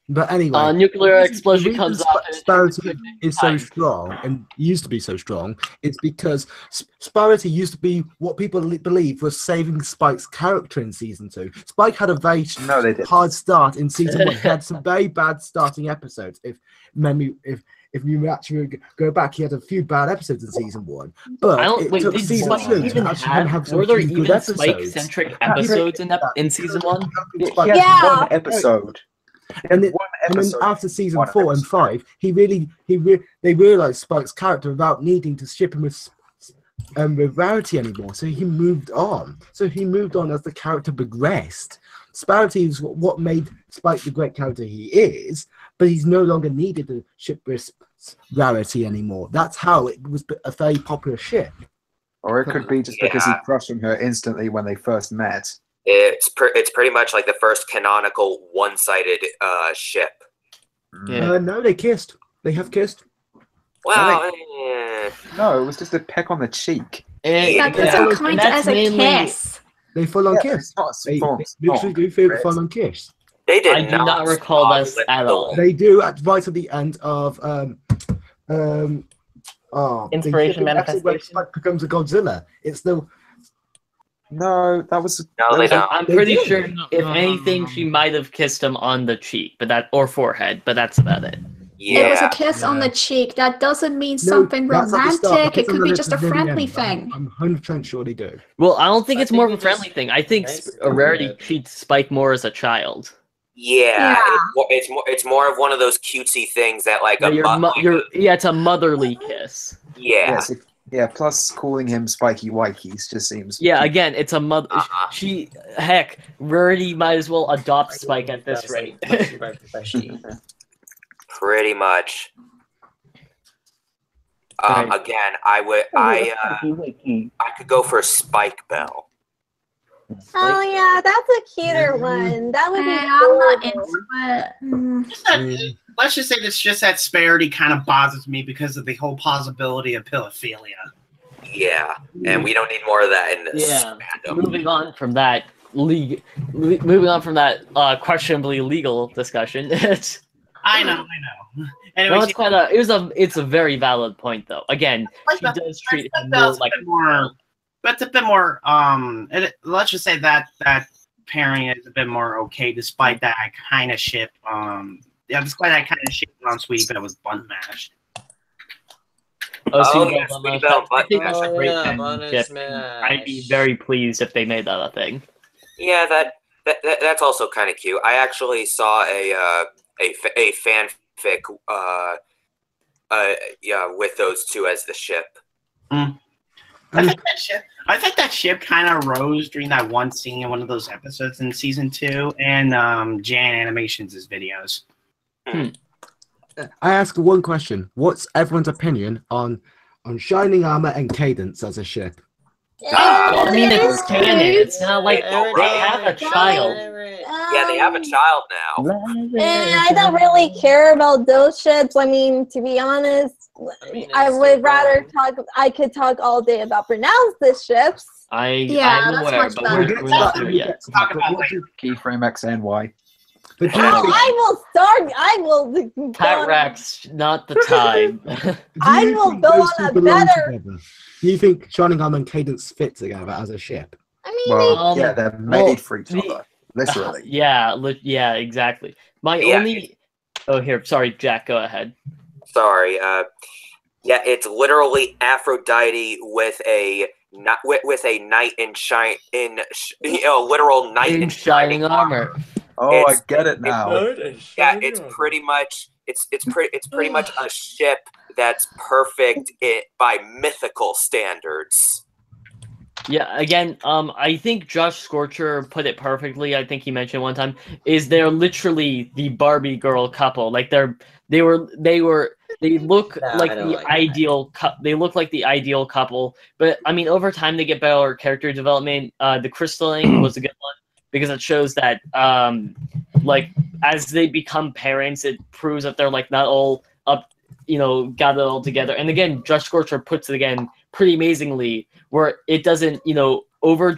But anyway, nuclear explosion comes up. Sparity is so strong and used to be so strong. It's because Sparity used to be what people believe was saving Spike's character in season 2. Spike had a very hard start in season 1. He had some very bad starting episodes. If you actually go back, he had a few bad episodes in season 1. But it took season 2 to actually have some good episodes. Spike-centric episodes in season 1? Yeah. One episode. And then after season 4 and 5, they realized Spike's character without needing to ship him with Rarity anymore. So he moved on. As the character progressed. Sparity is what made Spike the great character he is, but he's no longer needed to ship with Rarity anymore. That's how it was a very popular ship. Or it could be just because he crushed on her instantly when they first met. It's pretty much like the first canonical one-sided ship. Yeah. No, they kissed. They have kissed. Well, no, it was just a peck on the cheek. That doesn't count as a kiss. They full on kiss. They literally do feel full on kiss. They did. I do not recall this at all. They do right at the end of Inspiration Manifestation. Spike becomes a Godzilla. It's the. No, that was. No, they don't. I'm pretty sure, if anything, she might have kissed him on the cheek, or forehead, but that's about it. Yeah. It was a kiss on the cheek. That doesn't mean something romantic. It could be just a friendly thing. I'm 100% sure they do. Well, I don't think it's more of a friendly thing. I think Rarity treats Spike more as a child. Yeah. It's more of one of those cutesy things that like it's a motherly kiss. Yeah. Yeah, plus calling him Spiky Wikeys just seems... Yeah, again, it's a mother... Heck, Rarity might as well adopt Spike at this rate. Pretty much. Again, I could go for Spike Bell. Oh yeah, that's a cuter one. That would be I'm not into it. Let's just say it's just that Sparity kind of bothers me because of the whole possibility of pedophilia. Yeah, and we don't need more of that in this fandom. Moving on from that questionably legal discussion. I know. Anyway, no, it's a very valid point though. Again, she does treat him more like but it's a bit more. Let's just say that pairing is a bit more okay, despite that kind of ship. Despite that kind of ship on Sweet Bell was bun mashed. Sweet Bell I think that's a great ship. I'd be very pleased if they made that a thing. Yeah, that's also kind of cute. I actually saw a fanfic with those two as the ship. I think that ship kind of rose during that one scene in one of those episodes in season 2 and Jan Animations' videos. I ask one question. What's everyone's opinion on Shining Armor and Cadence as a ship? I mean, it's canon. It's not like they have a child. Yeah, they have a child now. And I don't really care about those ships. I mean, to be honest, I would rather talk. I could talk all day about pronounced ships. Yeah, I'm that's aware, much but better. we're not there yet. Talk about What do keyframe X and Y? But do you Oh, think, I will start. I will. Cat Rex, not the time. do I you will think go those on two a belong better- together? Do you think Shining Armor and Cadence fit together as a ship? I mean, Well, they, yeah, they're made well, for each the- other, literally. yeah, exactly. My Yeah. only. Oh, here. Sorry, Jack. Go ahead. Sorry. Yeah, it's literally Aphrodite with a knight literal knight In in shining armor. Oh, I It's- get it now. Yeah, it's pretty much it's pretty much a ship that's perfect by mythical standards. Yeah, again, I think Josh Scorcher put it perfectly. I think he mentioned one time is they're literally the Barbie girl couple. Like they look No, like I don't the like that. ideal they look like the ideal couple. But I mean, over time they get better character development. The crystalling was a good one because it shows that like as they become parents, it proves that they're like not all up, got it all together. And again, Josh Scorcher puts it again pretty amazingly, where it doesn't, over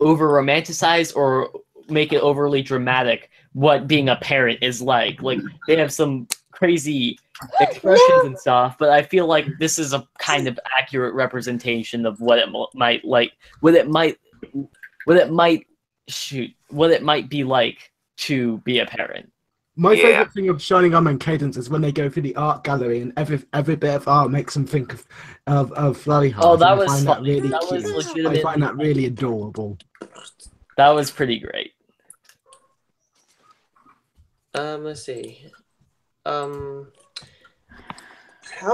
romanticize or make it overly dramatic what being a parent is like. Like they have some crazy expressions and stuff, but I feel like this is a kind of accurate representation of what it might like, what it might be like to be a parent. My Yeah. favorite thing of Shining Armor and Cadence is when they go through the art gallery and every bit of art makes them think of Floody Heart. Oh, that I was find that funny. really That was cute. I legitimately find that really adorable. That was pretty great. Let's see. How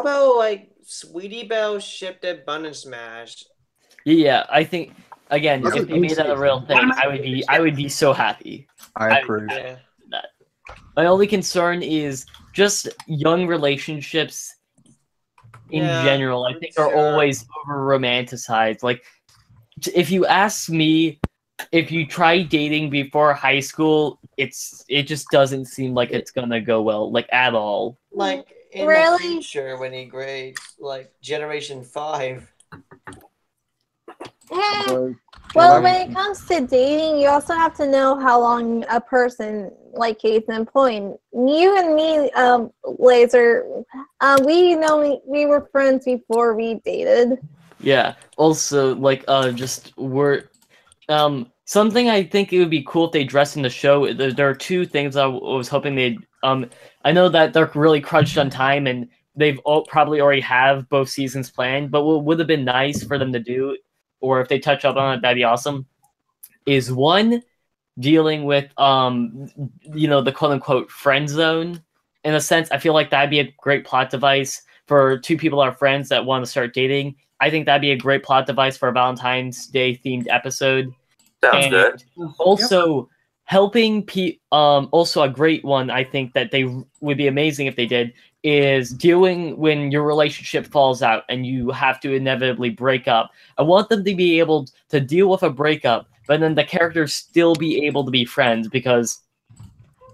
about like Sweetie Belle shipped at Bun and Smash? Yeah, I think again, That's if an they made that a real thing, I would be so happy. I approve. Yeah. My only concern is just young relationships in Yeah, general. I think are sure. always over romanticized. Like, if you ask me, if you try dating before high school, it just doesn't seem like it's gonna go well, like at all. Like in Really? the future when he grades like Generation 5. well, when it comes to dating, you also have to know how long a person, like case in point, you and me, Laser, we were friends before we dated. Yeah. Also, like, something I think it would be cool if they addressed in the show. There are two things I was hoping they'd. I know that they're really crunched on time, and they've probably already have both seasons planned. But what would have been nice for them to do, or if they touch up on it, that'd be awesome. Is one dealing with the quote unquote friend zone. In a sense, I feel like that'd be a great plot device for two people that are friends that want to start dating. I think that'd be a great plot device for a Valentine's Day themed episode. Sounds good. Also, helping also a great one I think that they would be amazing if they did is dealing when your relationship falls out and you have to inevitably break up. I want them to be able to deal with a breakup, but then the characters still be able to be friends, because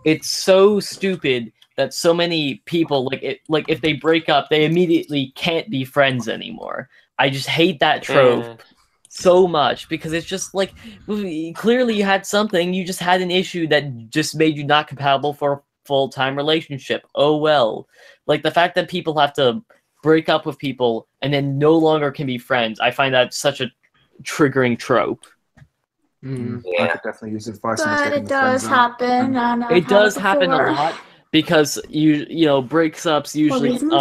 it's so stupid that so many people like if they break up, they immediately can't be friends anymore. I just hate that trope so much, because it's just like, clearly you had something, you just had an issue that just made you not compatible for a full-time relationship. Oh well. Like the fact that people have to break up with people and then no longer can be friends, I find that such a triggering trope. I could definitely use advice on But escaping it the friend does zone. happen. And I've It had does happen a before. lot, because breakups usually reasons?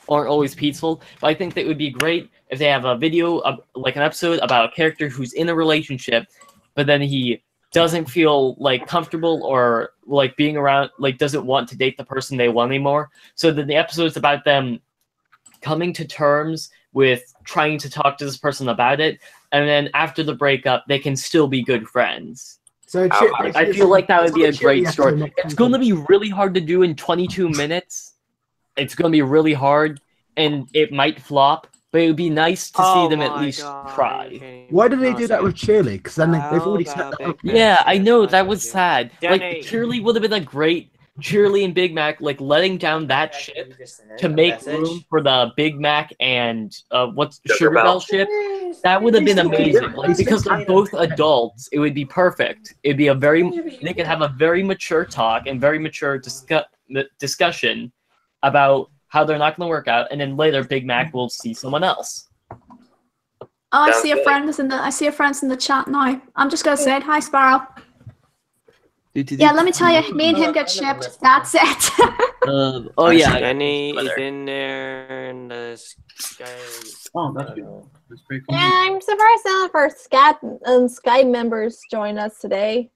aren't always peaceful. But I think that it would be great if they have a video like an episode about a character who's in a relationship, but then he doesn't feel like comfortable or like being around, like doesn't want to date the person they want anymore. So then the episode's about them coming to terms with trying to talk to this person about it, and then after the breakup, they can still be good friends. So I feel like that would be a great story. It's going to be really hard to do in 22 minutes. It's going to be really hard, and it might flop, but it would be nice to see them at least try. Why did they do that with Shirley? Because then they've already set that up. Yeah, I know, that was sad. Like, Danny. Shirley would have been a great Cheerly and Big Mac, like letting down that ship to make room for the Big Mac and what's Sugar Sugar Bell Bell. ship. That would have been amazing. Like because they're both adults, it would be perfect. It'd be they could have a very mature talk and very mature discussion about how they're not going to work out, and then later Big Mac will see someone else. Oh, I Sounds see a good. friend's in the chat now. I'm just gonna say it. Hi, Sparrow. Yeah, let me tell you, me and him get shipped. That's it. Oh yeah, Jenny is Weather. in there, and the guy. Oh, that's good. That's very cool. Yeah, I'm surprised none of our Skype members join us today.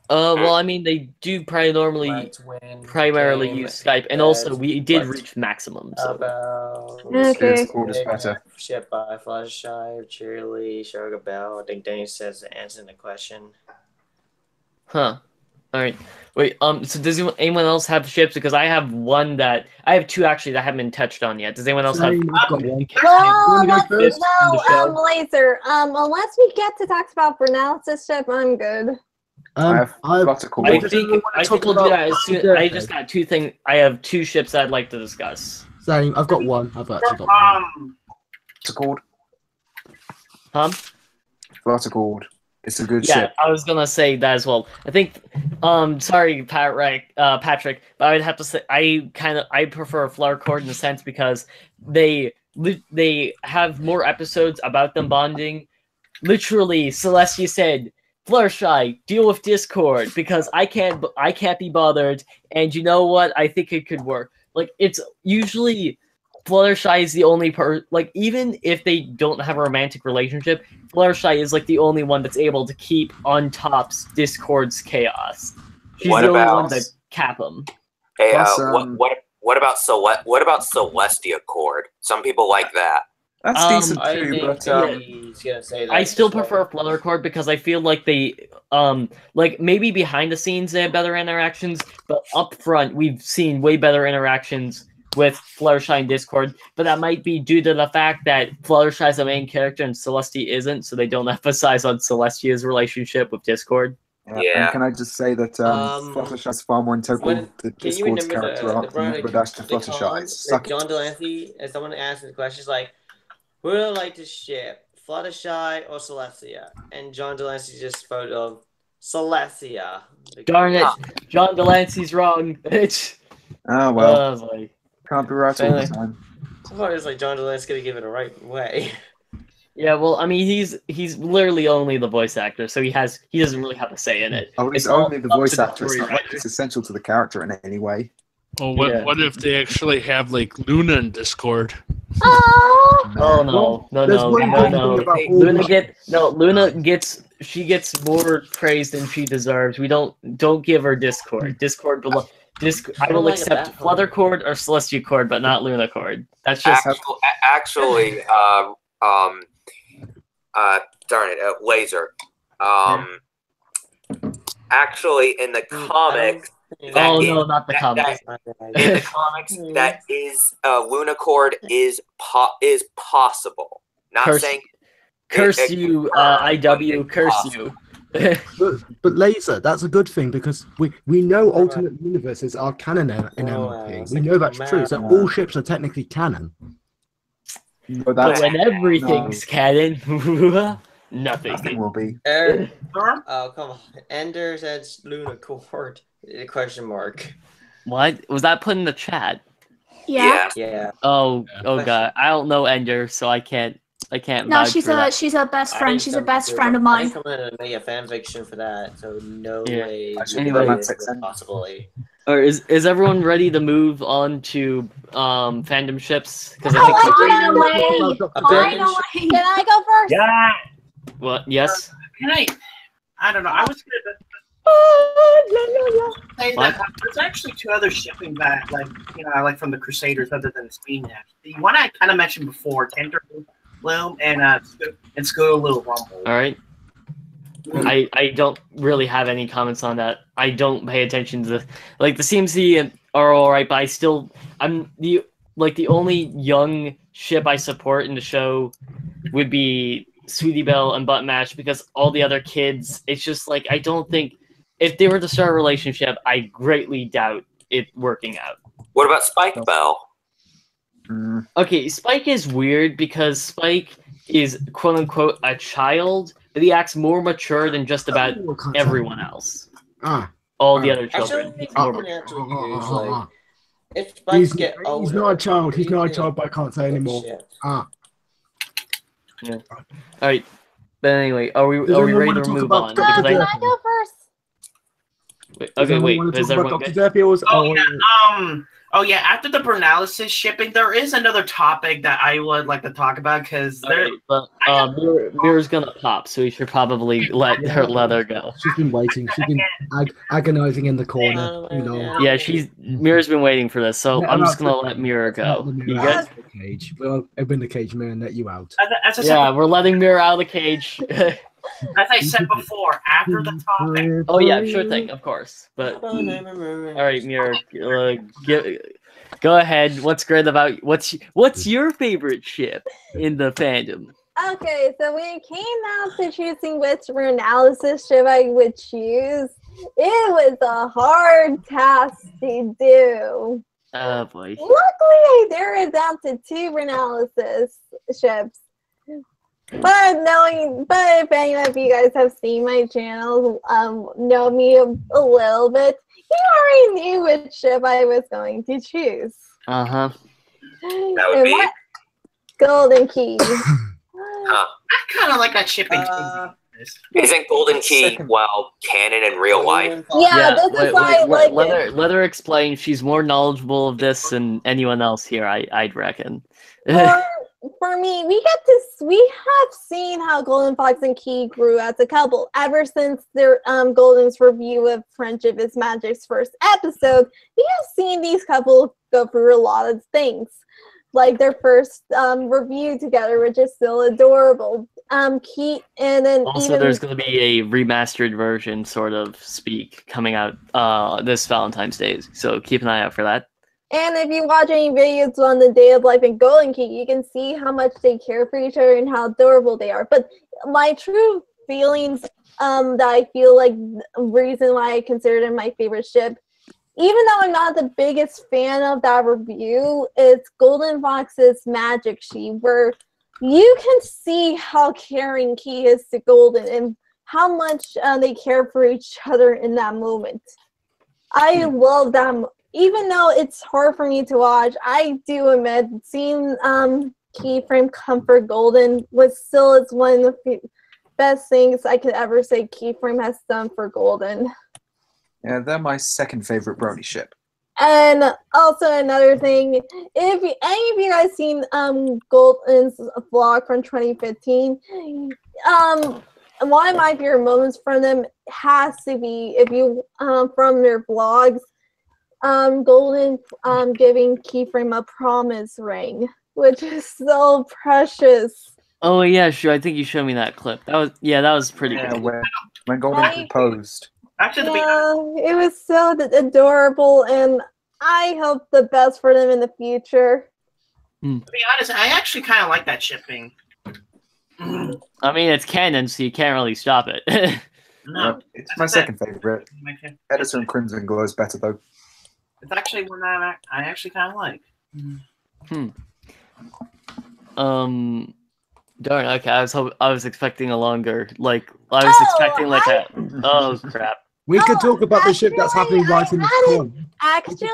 well, I mean, they do primarily Game use Skype, and also that we did was reach maximum. So. About Okay. Discord is better. Ship by Fluttershy, Cheerly, Sugar Bell. I think Danny says the answer to the question. Huh. All right. Wait. So does anyone else have ships? Because I have two actually that haven't been touched on yet. Does anyone else have? Same, I've got one. Well, You wanna go first in the show? Laser. Unless we get to talk about Brunel's ship, I'm good. I have Fluttercore. I think we'll do that as soon. I just got two things. I have two ships I'd like to discuss. Same. I've got one. I've actually got one. Fluttercore. Huh? Fluttercore. It's a good Yeah, ship. I was gonna say that as well. I think, sorry, Patrick, but I would have to say I prefer Fluttercore in the sense because they have more episodes about them bonding. Literally, Celestia said, "Fluttershy, deal with Discord because I can't be bothered." And you know what? I think it could work. Like it's usually Fluttershy is the only like even if they don't have a romantic relationship, Fluttershy is like the only one that's able to keep on top's Discord's chaos. She's What the only about- one that cap them. Hey, Plus, what about Celestia Cord? Some people like that. That's decent I too, think but he's gonna say that. I still as well. prefer Fluttercore because I feel like they like maybe behind the scenes they have better interactions, but up front we've seen way better interactions with Fluttershy and Discord, but that might be due to the fact that Fluttershy is the main character and Celestia isn't, so they don't emphasize on Celestia's relationship with Discord. Yeah. And can I just say that Fluttershy's far more integral when- to Can you Discord's remember character the arc than Brony Dash to Fluttershy. comments Suck that it. John Delancey, as someone asked the question, is like, who would I like to ship, Fluttershy or Celestia? And John Delancey just voted of Celestia. Darn it, John Delancey's wrong. It's Oh well, I was like, can't be right all the anyway. time. I thought it was like John Delancey gonna give it the right way. yeah, well, I mean, he's literally only the voice actor, so he doesn't really have a say in it. Oh, he's It's all only the up voice to the actor. It's not story like it's essential to the character in any way. Oh, Yeah. what if they actually have like Luna in Discord? Oh, Oh no, no, There's no, one no, good no. thing about all Luna gets more praise than she deserves. We don't give her Discord. Discord below. I will like accept that. Fluttercord or Celestia Cord, but not Luna Cord. That's just Actually, darn it, Laser. Actually, in the comics, oh is- no, not the that- comics. in the comics, that is Lunacord is possible. Not Curse- saying Curse it- you, but IW. it's Curse possible. you. But Laser, that's a good thing because we know alternate universes are canon in MLP. We know that's true. So all ships are technically canon. But But that's when everything's canon, nothing. nothing will be. Oh come on! Ender says Luna Cord. Question mark. What was that put in the chat? Yeah. Yeah. Oh god, I don't know Ender, so I can't. No, vouch she's for that. she's a best I friend. think She's a someone best could- friend of I mine. think someone had made a fan fiction for that, so no Yeah. way. Actually, Anyway. romantic sense. Possibly. Or is everyone ready to move on to fandom ships? Because I Oh, think Finally! can I go first? yeah. What? Yes. Can I don't know. I was gonna say What? that there's actually two other shipping that, like, I like from the Crusaders other than Speed Nash. The one I kind of mentioned before, Tender Bloom and Scooter Little Rumble. All right. I don't really have any comments on that. I don't pay attention to the CMC are all right, but I'm the only young ship I support in the show would be Sweetie Belle and Butt Match because all the other kids, it's just like I don't think if they were to start a relationship, I greatly doubt it working out. What about Spike Bell? Okay, Spike is weird because Spike is quote unquote a child, but he acts more mature than just about everyone else. All the other children. Actually, He's more looking mature. at to use, like, if He's, Spikes get older, he's not a child. He's not a you child, but I can't say anymore. shit. Yeah. All right, but anyway, are we Does ready anyone to wanna talk move about on? Dr. Because Can I go first? okay, wait. Want to Is talk about everyone Dr. good? Death? Oh yeah. After the Bernalysis shipping, there is another topic that I would like to talk about because Okay, but Mira's gonna pop, so we should probably let her go. She's been waiting. She's been agonizing in the corner. You know. Yeah, Mira's been waiting for this, so Let I'm her just out gonna let Mira go. You good? Cage. We'll open the cage, man, and let you out. As I said, Yeah, we're letting Mira out of the cage. as I said before, after the topic. Oh yeah, sure thing, of course. But all right, Mira, go ahead. What's great about what's your favorite ship in the fandom? Okay, so when it came out to choosing which Bernalysis ship I would choose, it was a hard task to do. Oh boy. Luckily, I narrowed it down to 2 Bernalysis ships. But if any of you guys have seen my channel, know me a little bit, you already knew which ship I was going to choose. Uh-huh. That would be Golden Key. Huh. I kind of like that shipping. Isn't Golden Key canon in real life? Yeah, this is why I like it. Let her explain. She's more knowledgeable of this than anyone else here, I'd reckon. For me, we have seen how Golden Fox and Key grew as a couple ever since their Golden's review of Friendship is Magic's first episode. We have seen these couples go through a lot of things, like their first review together, which is still adorable. Key, and then also there's going to be a remastered version, sort of speak, coming out this Valentine's Day, so keep an eye out for that. And if you watch any videos on the day of life in Golden Key, you can see how much they care for each other and how adorable they are. But my true feelings that I feel like reason why I consider them my favorite ship, even though I'm not the biggest fan of that review, is Golden Fox's Magic Sheet, where you can see how caring Key is to Golden and how much they care for each other in that moment. I love them. Even though it's hard for me to watch, I do admit seeing Keyframe comfort Golden was still is one of the best things I could ever say Keyframe has done for Golden. Yeah, they're my second favorite Brony ship. And also another thing, if any of you guys seen Golden's vlog from 2015, one of my favorite moments from them has to be if you from their vlogs. Golden giving Keyframe a promise ring, which is so precious. Oh yeah, sure. I think you showed me that clip. That was pretty good. When Golden proposed. Actually, it was so adorable, and I hope the best for them in the future. to be honest, I actually kind of like that shipping. I mean, it's canon, so you can't really stop it. No, it's my second favorite. Editor and Crimson Glow is better though. It's actually one that I actually kind of like. Darn. Okay, I was expecting a longer, oh crap. We could talk about the ship that's happening right in this corner. Actually,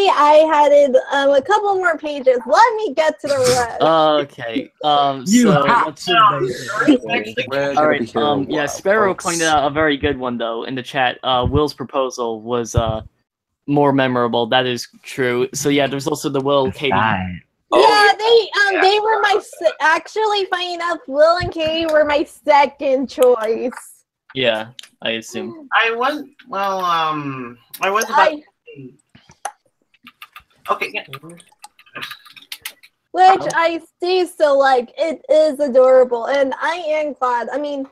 I had a couple more pages. Let me get to the rest. Okay. All right. Yeah, Sparrow pointed out a very good one though in the chat. Will's proposal was more memorable. That is true. So yeah, there's also the Will Katie. Yeah, they were my actually funny enough. Will and Katie were my second choice. Yeah, I assume. I was about. Okay. Yeah. Which I do still like. It is adorable, and I am glad. I mean,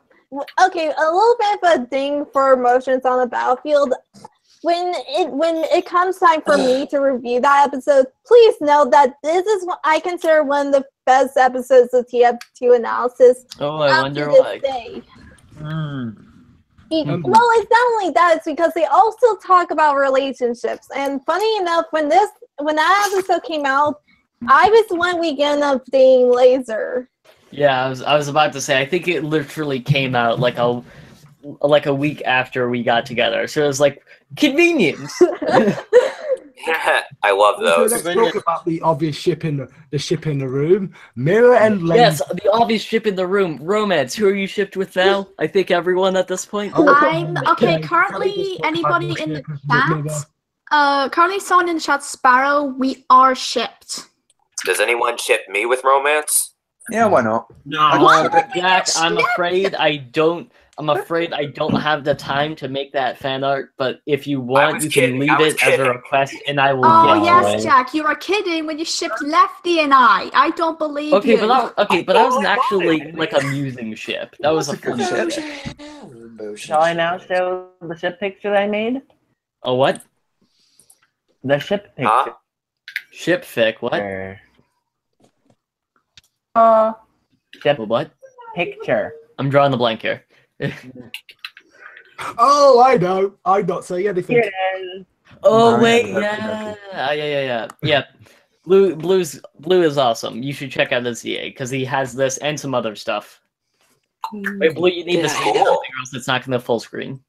okay, a little bit of a ding for emotions on the battlefield. When it comes time for me to review that episode, please know that this is what I consider one of the best episodes of TF2 analysis. Oh, I wonder why. Well, it's not only that; it's because they also talk about relationships. And funny enough, when that episode came out, I was one weekend of dating Laser. Yeah, I was about to say. I think it literally came out like a week after we got together. So it was like convenient. I love So those. let's talk about the obvious ship in the room. Mirror and Lens. Yes, the obvious ship in the room. Romance. Who are you shipped with now? I think everyone at this point. I'm okay. Currently, anybody in the chat? Currently, someone in the chat, Sparrow. We are shipped. Does anyone ship me with romance? Yeah, why not? No. Jack, I'm afraid I don't have the time to make that fan art, but if you want, was you kidding, can I leave was it as a kidding. request, and I will Oh get yes, to it. Jack, you are kidding when you shipped Lefty and I. I don't believe Okay, you. but that wasn't actually like a musing ship. That was a fun ship. Shall I now show the ship picture that I made? A what? The ship picture. Huh? Ship fic? What? Ship What? picture. I'm drawing the blank here. Oh, I know. I'm not saying anything. Here it is. Oh Oh, wait, yeah, yeah. Blue is awesome. You should check out his ZA because he has this and some other stuff. Wait, Blue, you need to say something or else it's not going to full screen.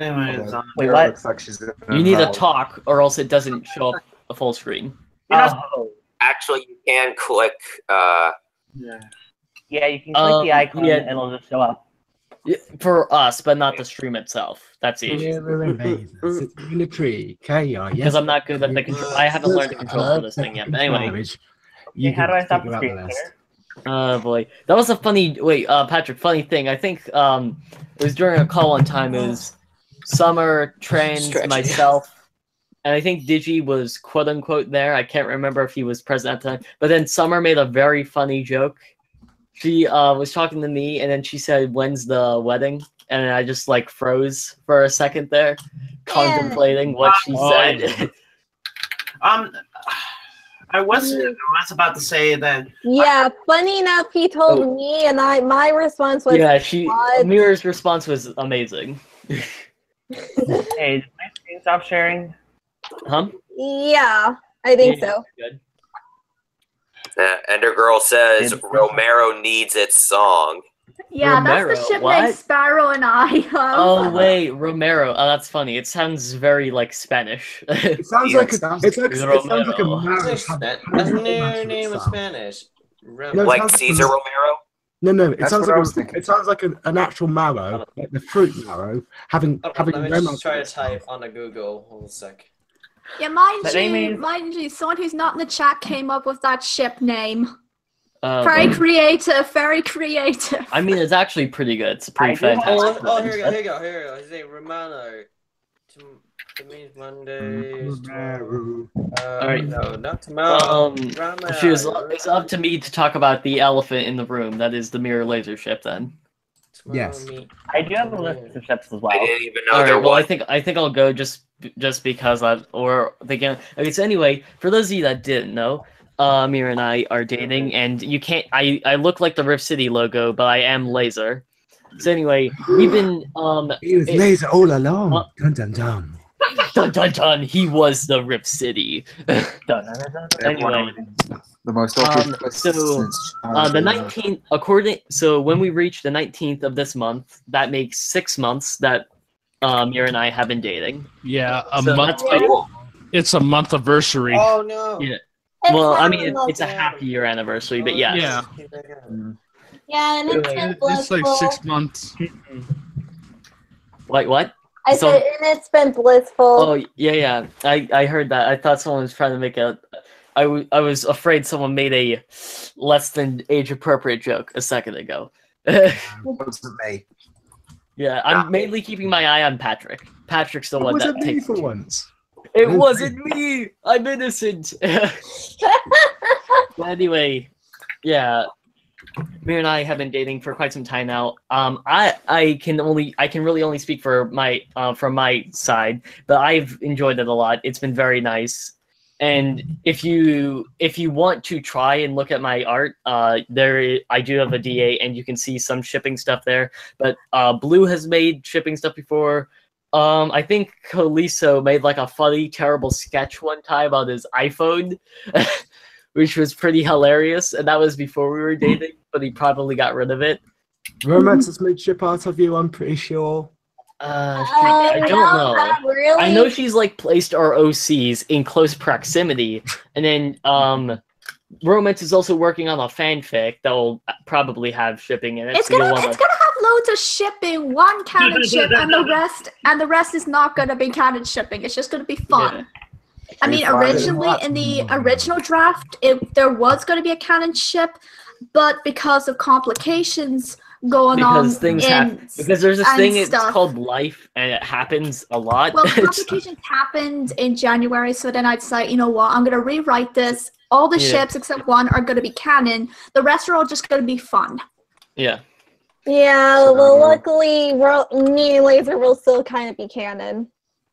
Anyways, Wait, what? Looks like she's You need to talk or else it doesn't show up a full screen. Oh. Actually, you can click. Yeah, you can click the icon yeah. and it'll just show up. Yeah, for us, but not the stream itself. That's the issue. Mirror and Laser sitting in a tree. KI, Because yes. I'm not good at the control. I haven't learned the control for this thing yet. But anyway. Okay, how do I stop the screen share? Oh boy, that was a funny. Wait, Patrick, funny thing. I think it was during a call one time. It was Summer, Trans, myself, and I think Digi was quote unquote there. I can't remember if he was present at the time. But then Summer made a very funny joke. She was talking to me, and then she said, "When's the wedding?" And I just like froze for a second there, contemplating what she said. I was about to say that. Yeah, funny enough, he told me, and my response was, Yeah, "What?" Mira's response was amazing. Hey, did my screen stop sharing? Huh? Yeah, I think so. Good. Ender Girl says Romero needs its song. Yeah, Romero, that's the ship what? named Sparrow and I. Oh wait, Romero. Oh, that's funny. It sounds very like Spanish. It sounds like it sounds like a That's a new name of Spanish. Like Caesar Romero? No, it That's sounds what I like was thinking. it sounds like an actual marrow, like the fruit marrow, having Let me romance. just try to type on a Google. Hold a sec. Yeah, mind But they mean- you, someone who's not in the chat came up with that ship name. But- Very creative, very creative. I mean, it's actually pretty good. It's pretty I do have- fantastic. Oh, here we go. His name Romano. It means Monday. Alright. No, not tomorrow. Romano. It's up to me to talk about the elephant in the room. That is the mirror laser ship. Then. Yes. I do have a list of ships as well. I didn't even know All there right. Well, was. I think I'll go just because or thinking. Okay. So anyway, for those of you that didn't know, Mira and I are dating, and you can't. I look like the Rift City logo, but I am Laser. So anyway, we've been He was Laser all along. Dun dun dun. Dun dun dun! He was the Rift City. Dun, dun, dun, dun. Anyway, The most obvious so the 19th, so when we reach the 19th of this month, that makes 6 months that Mira and I have been dating. Yeah, a So month. that's cool. It's a month anniversary. Oh no. Yeah. It's Well, I not mean, enough. it's a happy year anniversary, but yes. Yeah. Yeah, and it's been It's like blissful. 6 months. Like what? I So- said, and it's been blissful. Oh yeah. I heard that. I thought someone was trying to make a. I was afraid someone made a less than age appropriate joke a second ago. wasn't me. Yeah, I'm mainly keeping my eye on Patrick. Patrick's the It one that wasn't me takes. for once. It wasn't me. I'm innocent. But anyway, yeah, Mir and I have been dating for quite some time now. I can really only speak for my from my side, but I've enjoyed it a lot. It's been very nice. And if you want to try and look at my art, I do have a DA, and you can see some shipping stuff there. But Blue has made shipping stuff before. I think Kaliso made like a funny, terrible sketch one time on his iPhone, which was pretty hilarious. And that was before we were dating, but he probably got rid of it. Romance has made ship art of you, I'm pretty sure. I don't know. Really? I know she's like placed our OCs in close proximity, and then Romance is also working on a fanfic that will probably have shipping in it. It's so gonna you'll wanna- have loads of shipping, one canon ship, and the rest is not gonna be canon shipping. It's just gonna be fun. Yeah. I mean, originally in the original draft, there was gonna be a canon ship, but because of complications going on, because there's this thing it's called life, and it happens a lot. Well, complications happened in January, so then I decided, you know what, I'm gonna rewrite this. All the ships except one are gonna be canon. The rest are all just gonna be fun. Yeah. Yeah, well, luckily, me and Laser will still kind of be canon.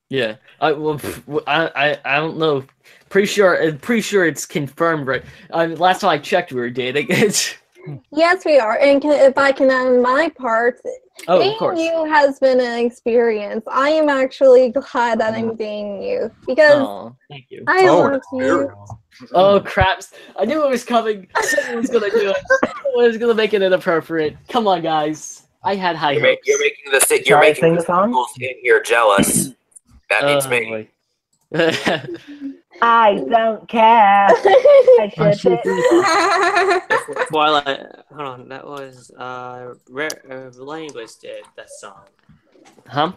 Yeah. I don't know. Pretty sure it's confirmed, right? Last time I checked, we were dating. Yes, we are. And if I can add my part, of course. you has been an experience. I am actually glad that I'm dating you because thank you. I love you. Oh craps! I knew it was coming. Someone was gonna do it. Someone was gonna make it inappropriate. Come on, guys. I had high hopes. You're making the people in here jealous. That means me. I don't care. I should be. Twilight. Hold on, that was Language did that song. Huh?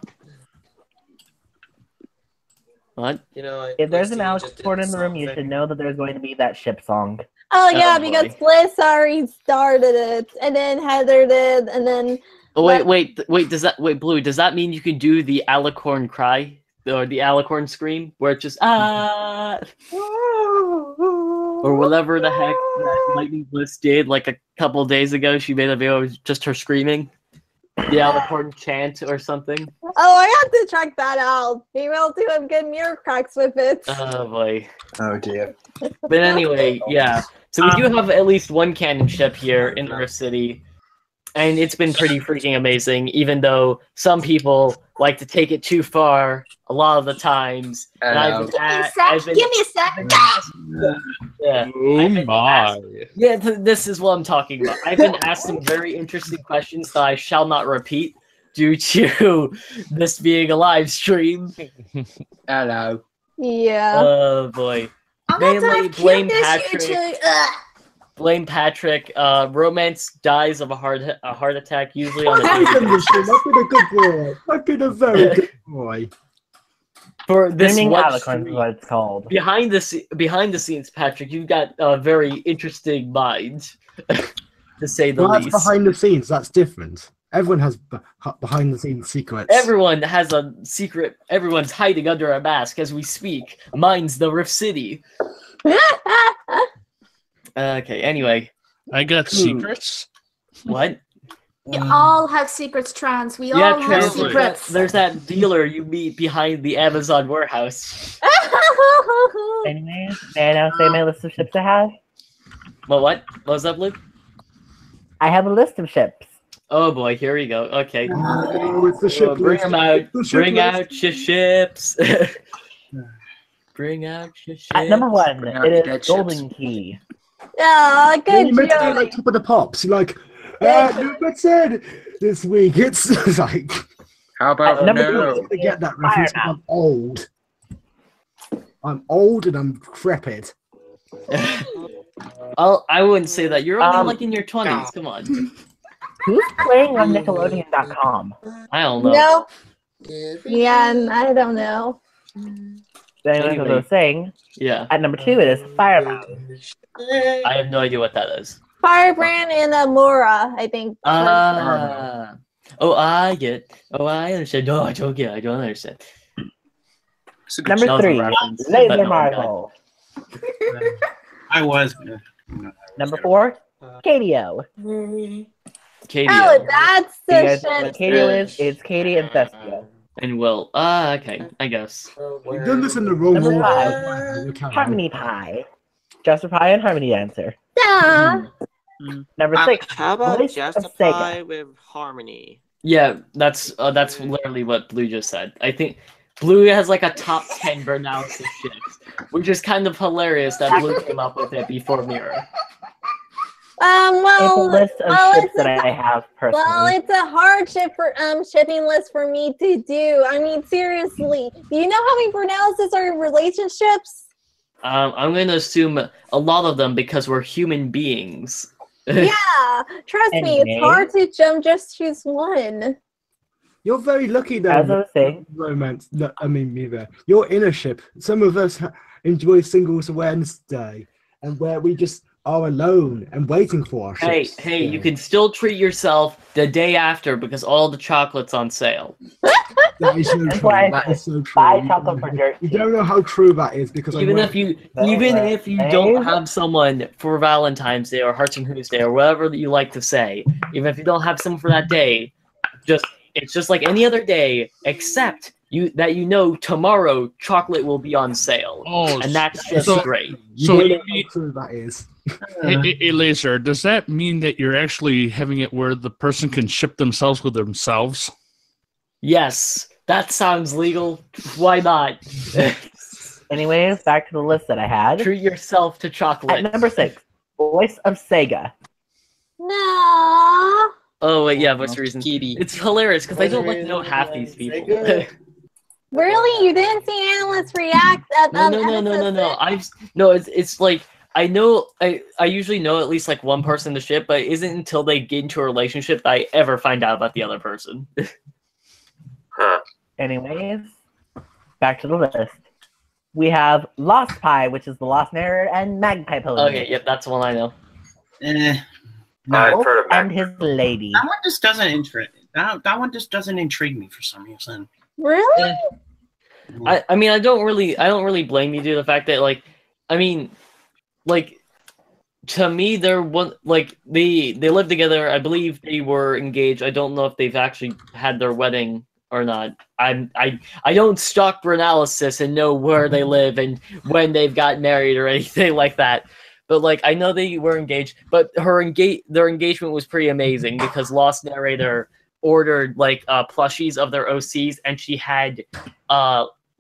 What? You know, if there's an Alex Port in the room, you should know that there's going to be that ship song. Oh yeah, because Bliss already started it, and then Heather did, and then. Oh wait. Blue? Does that mean you can do the alicorn cry or the alicorn scream, where it's just or whatever the heck that Lightning Bliss did like a couple days ago? She made a video of just her screaming the alicorn chant or something. Oh, I have to check that out. Maybe I'll do a good mirror cracks with it. Oh boy. Oh dear. But anyway, yeah. So we do have at least one canon ship here in our city, and it's been pretty freaking amazing, even though some people like to take it too far a lot of the times. Give me a sec. Yeah. Oh my. Yeah, this is what I'm talking about. I've been asked some very interesting questions that I shall not repeat due to this being a live stream. Hello. Yeah. Oh boy. Mainly blame Patrick. Blame Patrick. Romance dies of a heart attack, usually on a daily basis. I've been a good boy. I've been a very good boy. For this what it's called. Behind the scenes, Patrick, you've got a very interesting mind, to say the least. That's behind the scenes. That's different. Everyone has behind the scenes secrets. Everyone has a secret. Everyone's hiding under a mask as we speak. Mine's the Rift City. Okay, anyway. I got secrets. What? We all have secrets, Trans. We all have secrets. There's that dealer you meet behind the Amazon warehouse. Anyways, may I now say my list of ships I have? Well, what? What was that, Luke? I have a list of ships. Oh boy, here we go. Okay. Oh, it's the ship bring list. them out. Bring list. out your ships. Bring out your ships. At number 1, it is Golden Key. Yeah, good You meant to do job. like top of the pops. You're like, number 10 this week. It's like. How about number To get that reference, I'm old. I'm old and I'm decrepit. I wouldn't say that. You're only like in your 20s. Come on. Who's playing on Nickelodeon.com? I don't know. No. Yeah, I don't know. Anyways, as I was saying, Yeah. at number 2 it is Firebound. I have no idea what that is. Firebrand and Amora, I think. I understand. No, I don't get it. I don't understand. Number That was a 3, reference, but Laser no, Marvel. I was. Number 4, KDO. Katie. Oh, that's You the guys know ship. what KDO is? It's Katie and Thestia. And Will. Okay, I guess. We've done this in the wrong Number order. five. We can't. Harmony Pie. Jasper Pie and Harmony answer. Yeah. Number 6. How about Voice just of a Sega. pie with harmony? Yeah, that's literally what Blue just said. I think Blue has like a top 10 analysis ships, which is kind of hilarious that Blue came up with it before Mirror. It's a Well, list of well, ships it's that a- I have personally. well, it's a hard shipping list for me to do. I mean, seriously, do you know how many pronounces are relationships? I'm going to assume a lot of them because we're human beings. Yeah, trust me, Anyway. it's hard to just choose one. You're very lucky though. As I was saying, Romance. No, I mean, neither. You're in a ship. Some of us enjoy Singles Wednesday, and where we just are alone and waiting for our Hey, ships. hey, you can still treat yourself the day after because all the chocolate's on sale. That is so That's true. why I That said is so true. buy chocolate for dirt You cheap. don't know how true that is because Even if you don't have someone for Valentine's Day or Hearts and Who's Day or whatever that you like to say, even if you don't have someone for that day, it's just like any other day, except that you know tomorrow chocolate will be on sale. Oh, And that's just so- great. You So don't you know mean- how true that is. Hey, Laser, does that mean that you're actually having it where the person can ship themselves with themselves? Yes, that sounds legal. Why not? anyways, back to the list that I had. Treat yourself to chocolate. At number 6, Voice of Sega. No. Oh wait, yeah, what's the reason? Kitty. It's hilarious because I don't like What's the know reason half behind these people. Sega? Really? You didn't see analysts react at No, it's like I know I usually know at least like one person in the ship, but it isn't until they get into a relationship that I ever find out about the other person. Huh. Anyways, back to the list. We have Lost Pie, which is the Lost Narrator, and Magpie Pony. Okay, yep, that's the one I know. I've heard of and that. his lady. That one just doesn't doesn't intrigue me for some reason. Really? I mean I don't really blame you due to the fact that like I mean like to me they're one like they live together. I believe they were engaged. I don't know if they've actually had their wedding or not. I don't stalk Branalysis and know where they live and when they've got married or anything like that. But like I know they were engaged, but their engagement was pretty amazing because Lost Narrator ordered like plushies of their OCs, and she had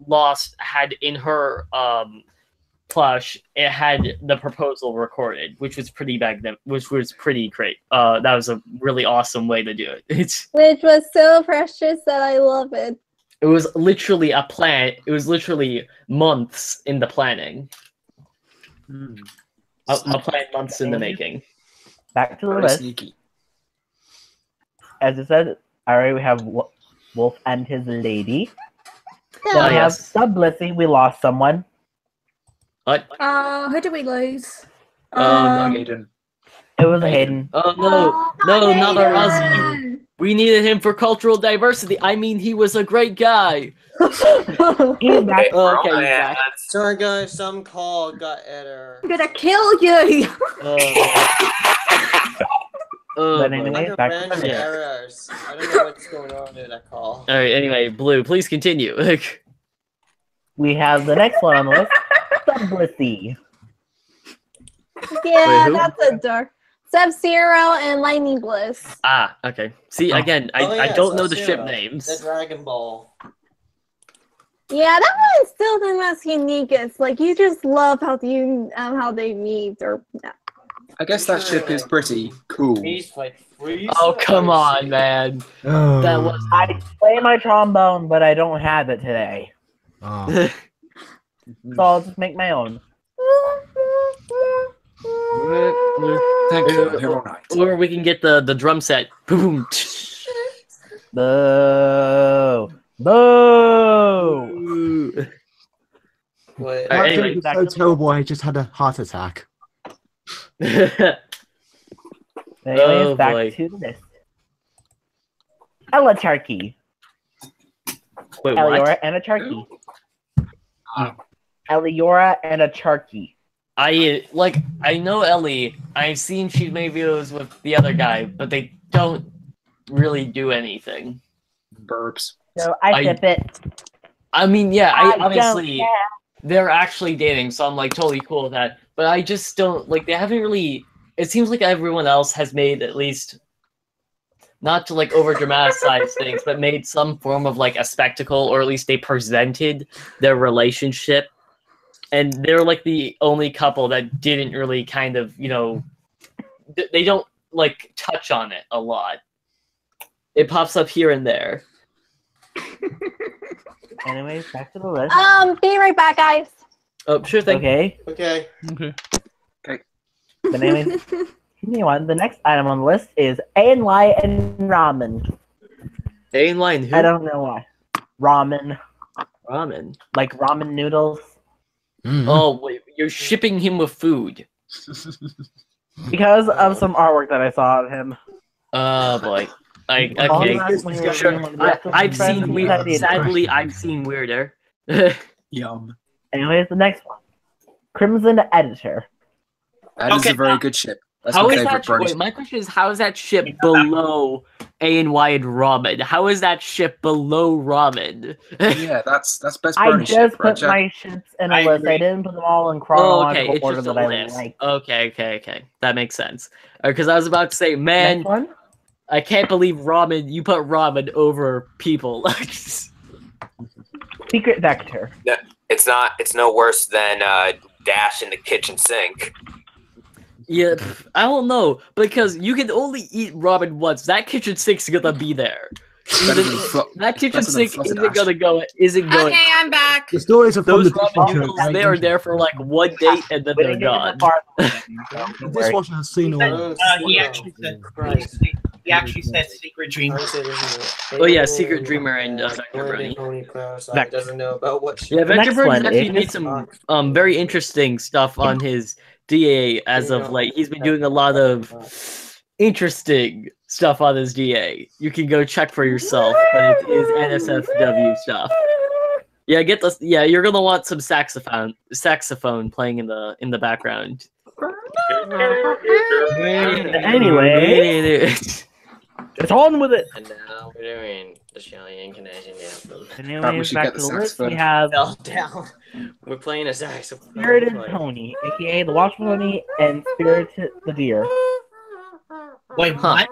Lost had in her plush it had the proposal recorded, which was pretty which was pretty great. That was a really awesome way to do it. Which was so precious that I love it. It was literally a plan. It was literally months in the planning. A plan months in the making. Back to the Very list. sneaky. As I said, already we have Wolf and his lady. Then Oh, we have yes. Sublissy. We lost someone. What? Who did we lose? Oh, no. Hayden. It was Hayden. Oh no, not our Aussie. We needed him for cultural diversity. I mean, he was a great guy. He's back. Oh, okay, Oh, he's man, back. that's- Sorry guys, some call got error. I'm gonna kill you. Oh, But boy. anyway, Like back to random the list. errors. I don't know what's going on in that call. All right. Anyway, Blue, please continue. We have the next one on the list, Sublissy. Yeah, who? that's a dark. Sub-Zero and Lightning Bliss. Okay. See, again, I Oh, yeah, don't know the ship Sub-Zero. names. The Dragon Ball. Yeah, that one's still the most uniquest. Like you just love how they meet or I guess that ship is pretty cool. He's like freeze. Oh, come on, man. Oh. That was I play my trombone, but I don't have it today. Oh. So I'll just make my own. Thank you. I'm here all night. or we can get the drum set. Boom. Boo! Boo! What? All right, That anyway, thing was back so to- terrible. I just had a heart attack. Anyways, Oh, back boy. to the list. Ella Charkey. Wait, Eliora what? and a Charkey. Eliora and a Charkey. I know Ellie. I've seen she's made videos with the other guy, but they don't really do anything. Burps. So I ship it. I mean, yeah, I obviously don't they're actually dating, so I'm like totally cool with that. But I just don't like they haven't really. It seems like everyone else has made at least not to like over dramatize things, but made some form of like a spectacle, or at least they presented their relationship. And they're like the only couple that didn't really kind of, they don't like touch on it a lot. It pops up here and there. Anyways, back to the list. Be right back, guys. Oh, sure thing. Okay. Okay. The name is. The next item on the list is A&Y and ramen. A&Y and who? I don't know why. Ramen. Ramen. Like ramen noodles. Oh, wait, you're shipping him with food. Because of some artwork that I saw of him. Oh, boy. Okay. I've seen weird. Sadly, I've seen weirder. Yum. Anyways, the next one. Crimson Editor. That is a very good ship. That's How my is favorite that? Brony Wait, ship. my question is, how is that ship below A&Y and ramen? How is that ship below ramen? Yeah, that's best I Brony just ship, right, put Jack? my ships in a I list. agree. I didn't put them all in Oh, chronological okay, it's order just a that I list. like. Okay. That makes sense. Because I was about to say, man, Next one. I can't believe ramen. You put ramen over people. Secret Vector. No, it's no worse than Dash in the kitchen sink. Yeah, I don't know, because you can only eat ramen once. That kitchen sink's gonna be there. That kitchen sink isn't going. Okay, I'm back. The stories are from Those the ramen dishwasher. noodles, they are there for like one date and then We they're didn't get gone. that far. The dishwasher has seen all. He actually said. He actually said Secret Dream. Oh yeah, Secret Dreamer and Vector Brony. Vector doesn't know about what. Yeah, Vector next Brony one actually is- made some very interesting stuff on his DA as of late. He's been doing a lot of interesting stuff on his DA. You can go check for yourself, but it is NSFW stuff. Yeah, get this. Yeah, you're gonna want some saxophone playing in the background. Anyway, it's on with it. And now we're doing the Chilean Canadian anthem. Anyways, we should back get to the the list. We saxophone. have Fell down. We're playing a saxophone. Spirited Pony, aka the Watchful Pony, and Spirited the Deer. Wait, what?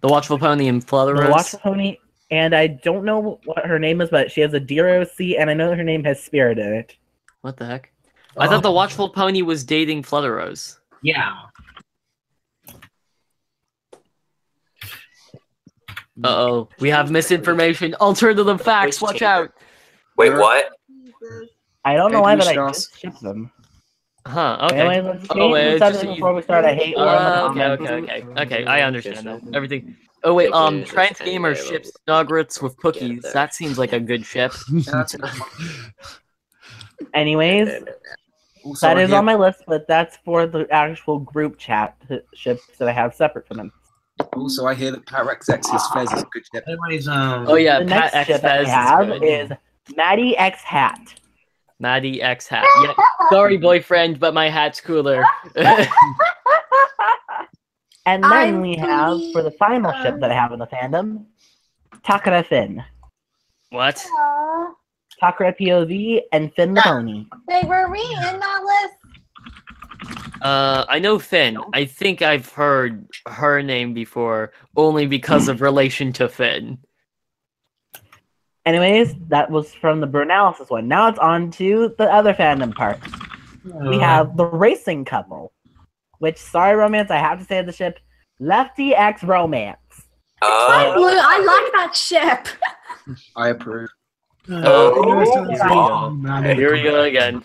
The Watchful Pony and The Flutterose. Watchful Pony, and I don't know what her name is, but she has a Deer OC, and I know her name has Spirit in it. What the heck? I thought the Watchful Pony was dating Flutterose. Yeah. Uh-oh. We have misinformation. Alternative facts. Watch out. Wait, what? I don't know why, but I Maybe we just shipped them. Huh, okay. Anyway, let's Oh, change wait, the it's subject just- before we start. I hate war in the Okay, comments. okay. I understand now. Everything. Oh wait, Trans Gamer ships Snogrits with cookies. That seems like a good ship. Anyways, Also, that I is hear- on my list, but that's for the actual group chat ships that I have separate from them. Also, I hear that Parex X's Fez is a good ship. Anyways, Oh yeah, The Pat next X ship that I Fez have is is good. Maddie X Hat. Maddie X Hat. Yeah. Sorry, boyfriend, but my hat's cooler. And then I'm we have, for the final ship that I have in the fandom, Takara Finn. What? Aw. Takara POV and Finn the Pony. Wait, were we in that list? I know Finn. I think I've heard her name before, only because of relation to Finn. Anyways, that was from the Burnalysis one. Now it's on to the other fandom part. We have the racing couple, which, sorry, romance, I have to say the ship, Lefty X Romance. I'm blue. I like that ship. I approve. Here we go again.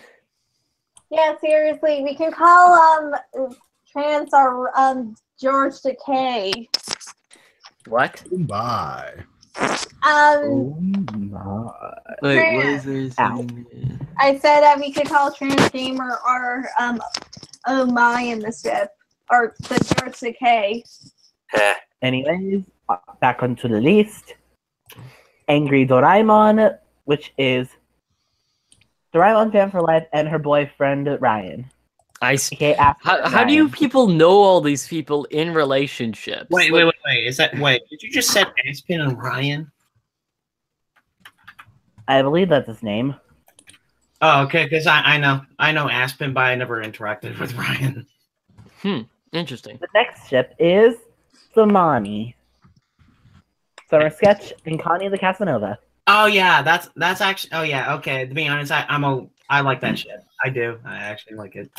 Yeah, seriously, we can call trans or George Decay. What? Bye. Wait, what is this? I said that we could call trans gamer or oh my in the ship or the George Decay. Heh. Anyways, back onto the list. Angry Doraemon, which is Doraemon fan for life, and her boyfriend Ryan. I see. Okay, How do you people know all these people in relationships? Wait. Like- Is that wait? Did you just say Aspen and Ryan? I believe that's his name. Oh, okay. Because I know Aspen, but I never interacted with Ryan. Interesting. The next ship is Samani. Summer Sketch and Connie the Casanova. Oh yeah, that's actually. Oh yeah, okay. To be honest, I like that shit. I do. I actually like it.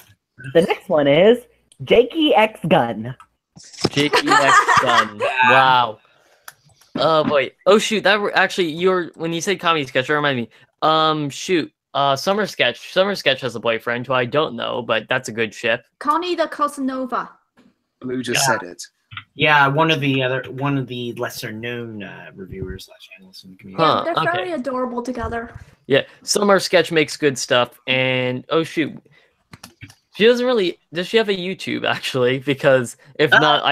The next one is Jakey X Gun. Jakey X Gun. Wow. Oh boy. Oh shoot. Actually, when you said comedy sketch, it reminded me. Shoot. Summer Sketch. Summer Sketch has a boyfriend who I don't know, but that's a good ship. Connie the Casanova. Blue just said it. Yeah, one of the lesser known reviewers / analysts in the community. Huh, They're okay. very adorable together. Yeah, Summer Sketch makes good stuff, and oh shoot, she doesn't really. Does she have a YouTube actually? Because if not,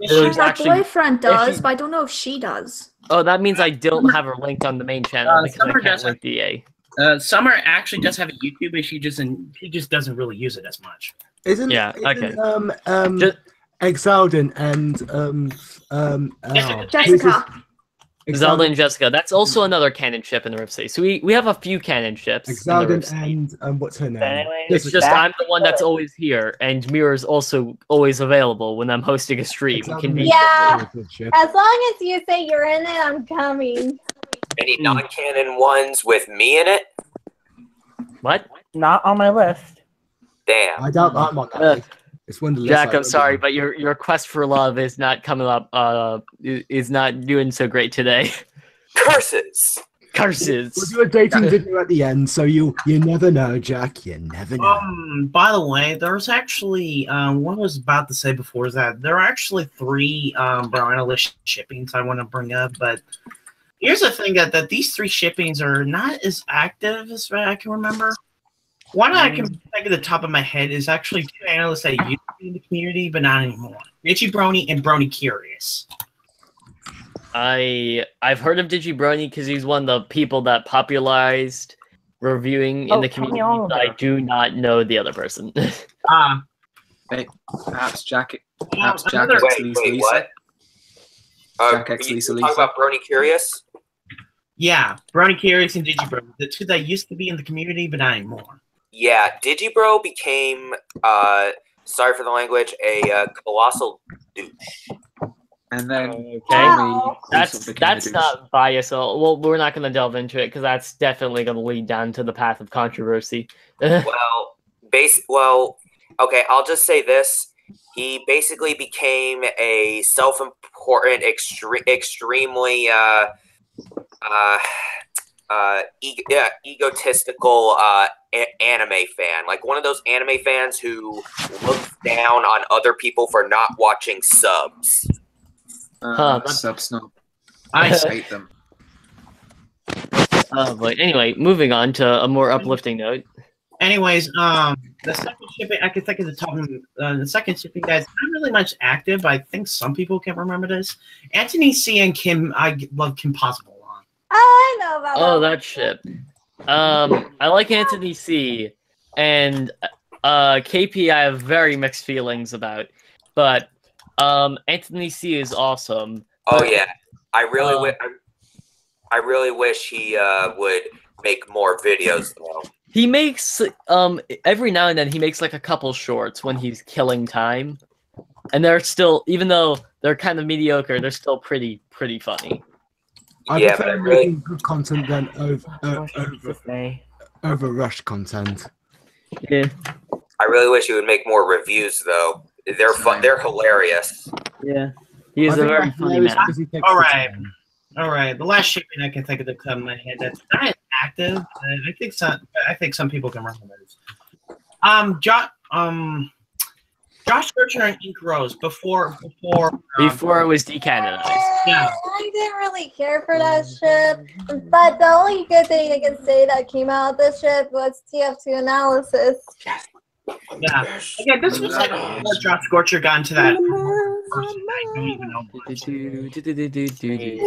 there's Her actually. boyfriend does, but I don't know if she does. Oh, that means I don't have her linked on the main channel because I Summer can't does link DA. Summer actually does have a YouTube, but she just doesn't really use it as much. Isn't Exalden and Jessica. Zelda and Jessica. That's also another canon ship in the Rift City. So we have a few canon ships. Exalden and what's her name? Anyway, It's just I'm the one that's always here, and Mirror's also always available when I'm hosting a stream. Yeah, as long as you say you're in it, I'm coming. Any non-canon ones with me in it? What? Not on my list. Damn. I doubt I'm on that list. It's one of the Jack, lists I I'm sorry, remember. but your quest for love is not coming up. Is not doing so great today. Curses. Curses. We'll do a dating video at the end, so you never know, Jack. You never know. By the way, there's actually what I was about to say before is that there are actually 3 Brownless shippings I want to bring up, but here's the thing that these 3 shippings are not as active as I can remember. One I can think at the top of my head is actually 2 analysts that used to be in the community, but not anymore. Brony and Brony Curious. I've heard of Brony because he's one of the people that popularized reviewing in the community. But I do not know the other person. Hey, perhaps Jack Wait, X Lisa. what? Jack X You Lisa talk Lisa. about Brony Curious? Yeah, Brony Curious and Brony, the 2 that used to be in the community, but not anymore. Yeah, Digibro became, sorry for the language, a colossal douche. And then Okay, became a that's douche. not bias. Well, we're not going to delve into it because that's definitely going to lead down to the path of controversy. Well, okay, I'll just say this. He basically became a self-important, extremely egotistical anime fan, like one of those anime fans who looks down on other people for not watching subs. Sub snob. I hate them. But anyway, moving on to a more uplifting note. Anyways, the second shipping I can think of the top. The second shipping guys not really much active, but I think some people can remember this. Anthony C and Kim. I love Kim Possible. I know about That ship. I like Anthony C, and KP I have very mixed feelings about, but Anthony C is awesome. Oh yeah, I really wish he would make more videos though. He makes every now and then he makes like a couple shorts when he's killing time, and they're still, even though they're kind of mediocre, they're still pretty funny. I prefer making good content than over rushed content. Yeah. I really wish he would make more reviews though. They're fun. They're hilarious. Yeah, he is a very funny man. All right. The last shipping I can think of the top of my head that's not as active. I think some people can remember this. Josh Gertner and Ink Rose before it was decanonized. Yeah. I didn't really care for that ship, but the only good thing I can say that came out of this ship was TF2 analysis. Yeah. Again, this was like before Josh Scorcher got into that don't even know.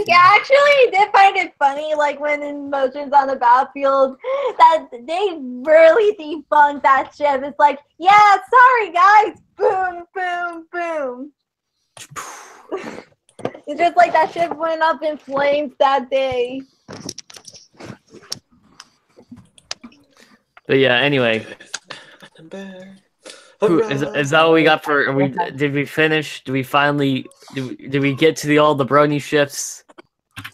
Yeah, actually, I did find it funny, like when in Motions on the Battlefield, that they really debunked that ship. It's like, yeah, sorry guys, boom, boom, boom. It's just like that ship went up in flames that day. But yeah, anyway. Is that what we got for? Did we finish? Did we finally? Did we get to all the Brony ships?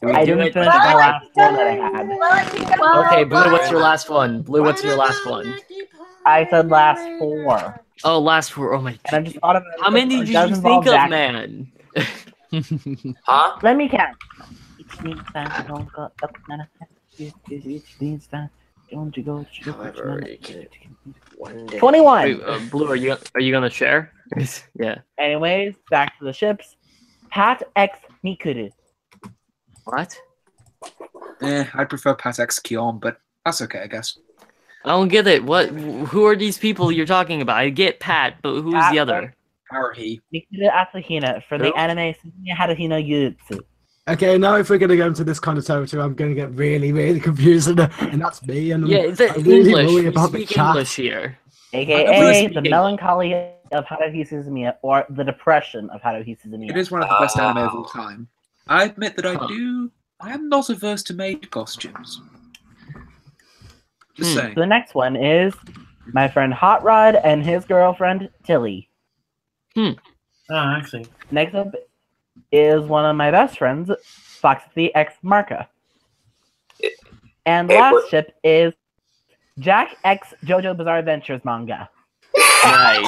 I didn't finish my last one that I had. Okay, Blue, what's your last one? Blue, what's your last one? I said last 4. Oh, last 4. Oh my And I just thought of it. How many did you think of, man? Huh? Let me count. 21. Wait, Blue, are you gonna share? Yeah. Anyways, back to the ships. Pat X Mikuru. What? I prefer Pat X Kion, but that's okay, I guess. I don't get it. What? Who are these people you're talking about? I get Pat, but who's the other? Haruhi. Mikuru Asahina from the anime Suzumiya Haruhina Yutsu. Okay, now if we're going to go into this kind of territory, I'm going to get really, really confused, and that's me. And Yeah, it's I'm really English. worried We about the speak chat. English here. AKA the melancholy of Haruhi Suzumiya, or the depression of Haruhi Suzumiya. It is one of the best anime of all time. I admit that I am not averse to maid costumes. Just saying. The next one is my friend Hot Rod and his girlfriend Tilly. Oh, actually. Next up is one of my best friends, Foxy X Marka. And the last ship is Jack X JoJo Bizarre Adventures manga. Nice.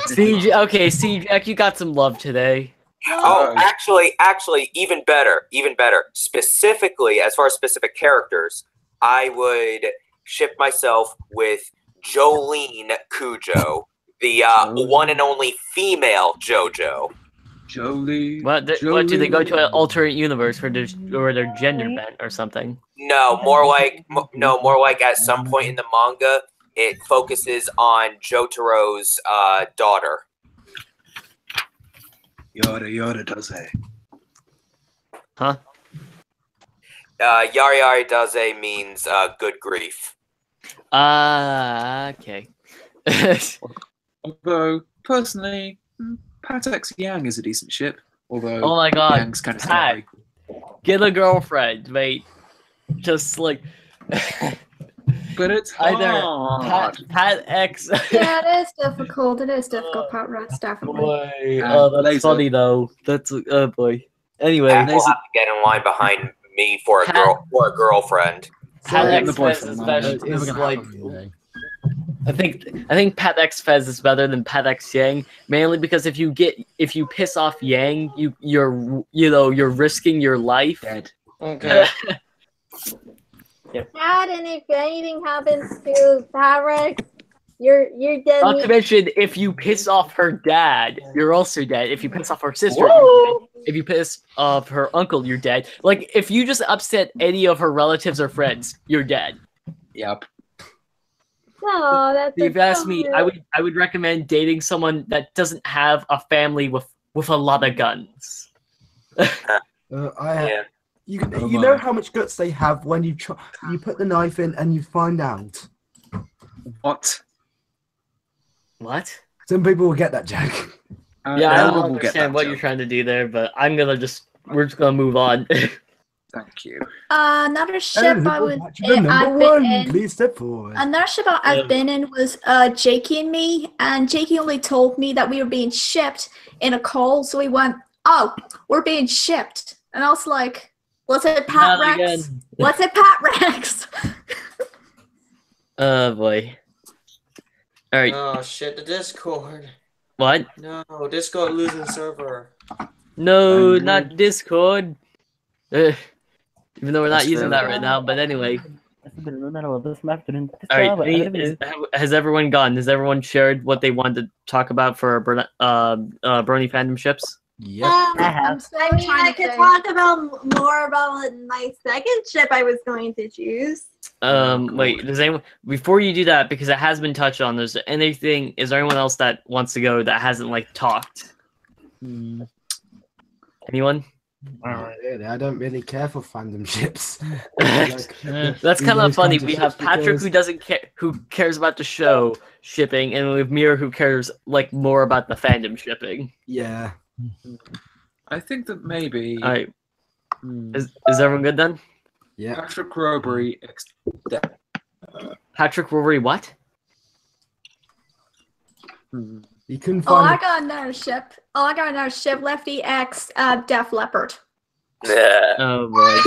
See, Jack, you got some love today. Oh, actually, even better. Specifically, as far as specific characters, I would ship myself with Jolene Cujo, the one and only female JoJo. Jolie. What do they go to an alternate universe where they're gender bent or something? No, more like at some point in the manga, it focuses on Jotaro's daughter. Yada does it. Huh? Yari Daze means good grief. Okay. Although, personally, Pat X Yang is a decent ship. Although, Oh my god, Yang's kind of Pat, get a girlfriend, mate. Just like... But it's either hard. Pat X... Yeah, it is difficult. It is difficult, Pat Rats, definitely. Boy. Oh, that's Laser. funny though. That's oh boy. Anyway, Pat will have to get in line behind me for a girlfriend. Pat the X Fez boyfriend, is like. I think Pat X Fez is better than Pat X Yang, mainly because if you piss off Yang, you're risking your life. Dead. Okay. Dad, and if anything happens to Patrick, you're dead. Not to mention, if you piss off her dad, you're also dead. If you piss off her sister, if you piss off her uncle, you're dead. Like, if you just upset any of her relatives or friends, you're dead. Yep. No, that's. If you ask me, I would recommend dating someone that doesn't have a family with a lot of guns. Yeah. You know how much guts they have when you put the knife in and you find out. What? What? Some people will get that, Jack. Yeah, I don't we'll get understand that what joke. you're trying to do there, but we're just gonna move on. Thank you. Another ship I would Number one, please step forward. Another ship I've been in was Jakey and me, and Jakey only told me that we were being shipped in a call, so we went, "Oh, we're being shipped," and I was like, "Was it Pat Not Rex? again. Was it Pat Rex?" Oh boy. All right. Oh shit, the Discord. What? No, Discord losing server. No, not Discord. Even though we're not That's using fair. that right now, but anyway. In the middle of this afternoon. All right. Has everyone gone? Has everyone shared what they wanted to talk about for Brony Fandom ships? Yep. I mean, I could talk about more about my second ship I was going to choose. Wait, does anyone, before you do that, because it has been touched on, is there anyone else that wants to go that hasn't like talked? Anyone? Really, I don't really care for fandom ships. That's kind of those funny. kinds of We have ships Patrick because- who doesn't care, who cares about the show shipping, and we have Mira who cares like more about the fandom shipping. Yeah. I think that maybe All right, is everyone good then? Yeah. Patrick Robbery Patrick Rory, what? You couldn't Oh, I find. got another ship. Oh, I got another ship. Lefty X Def Leopard. Yeah. Oh boy.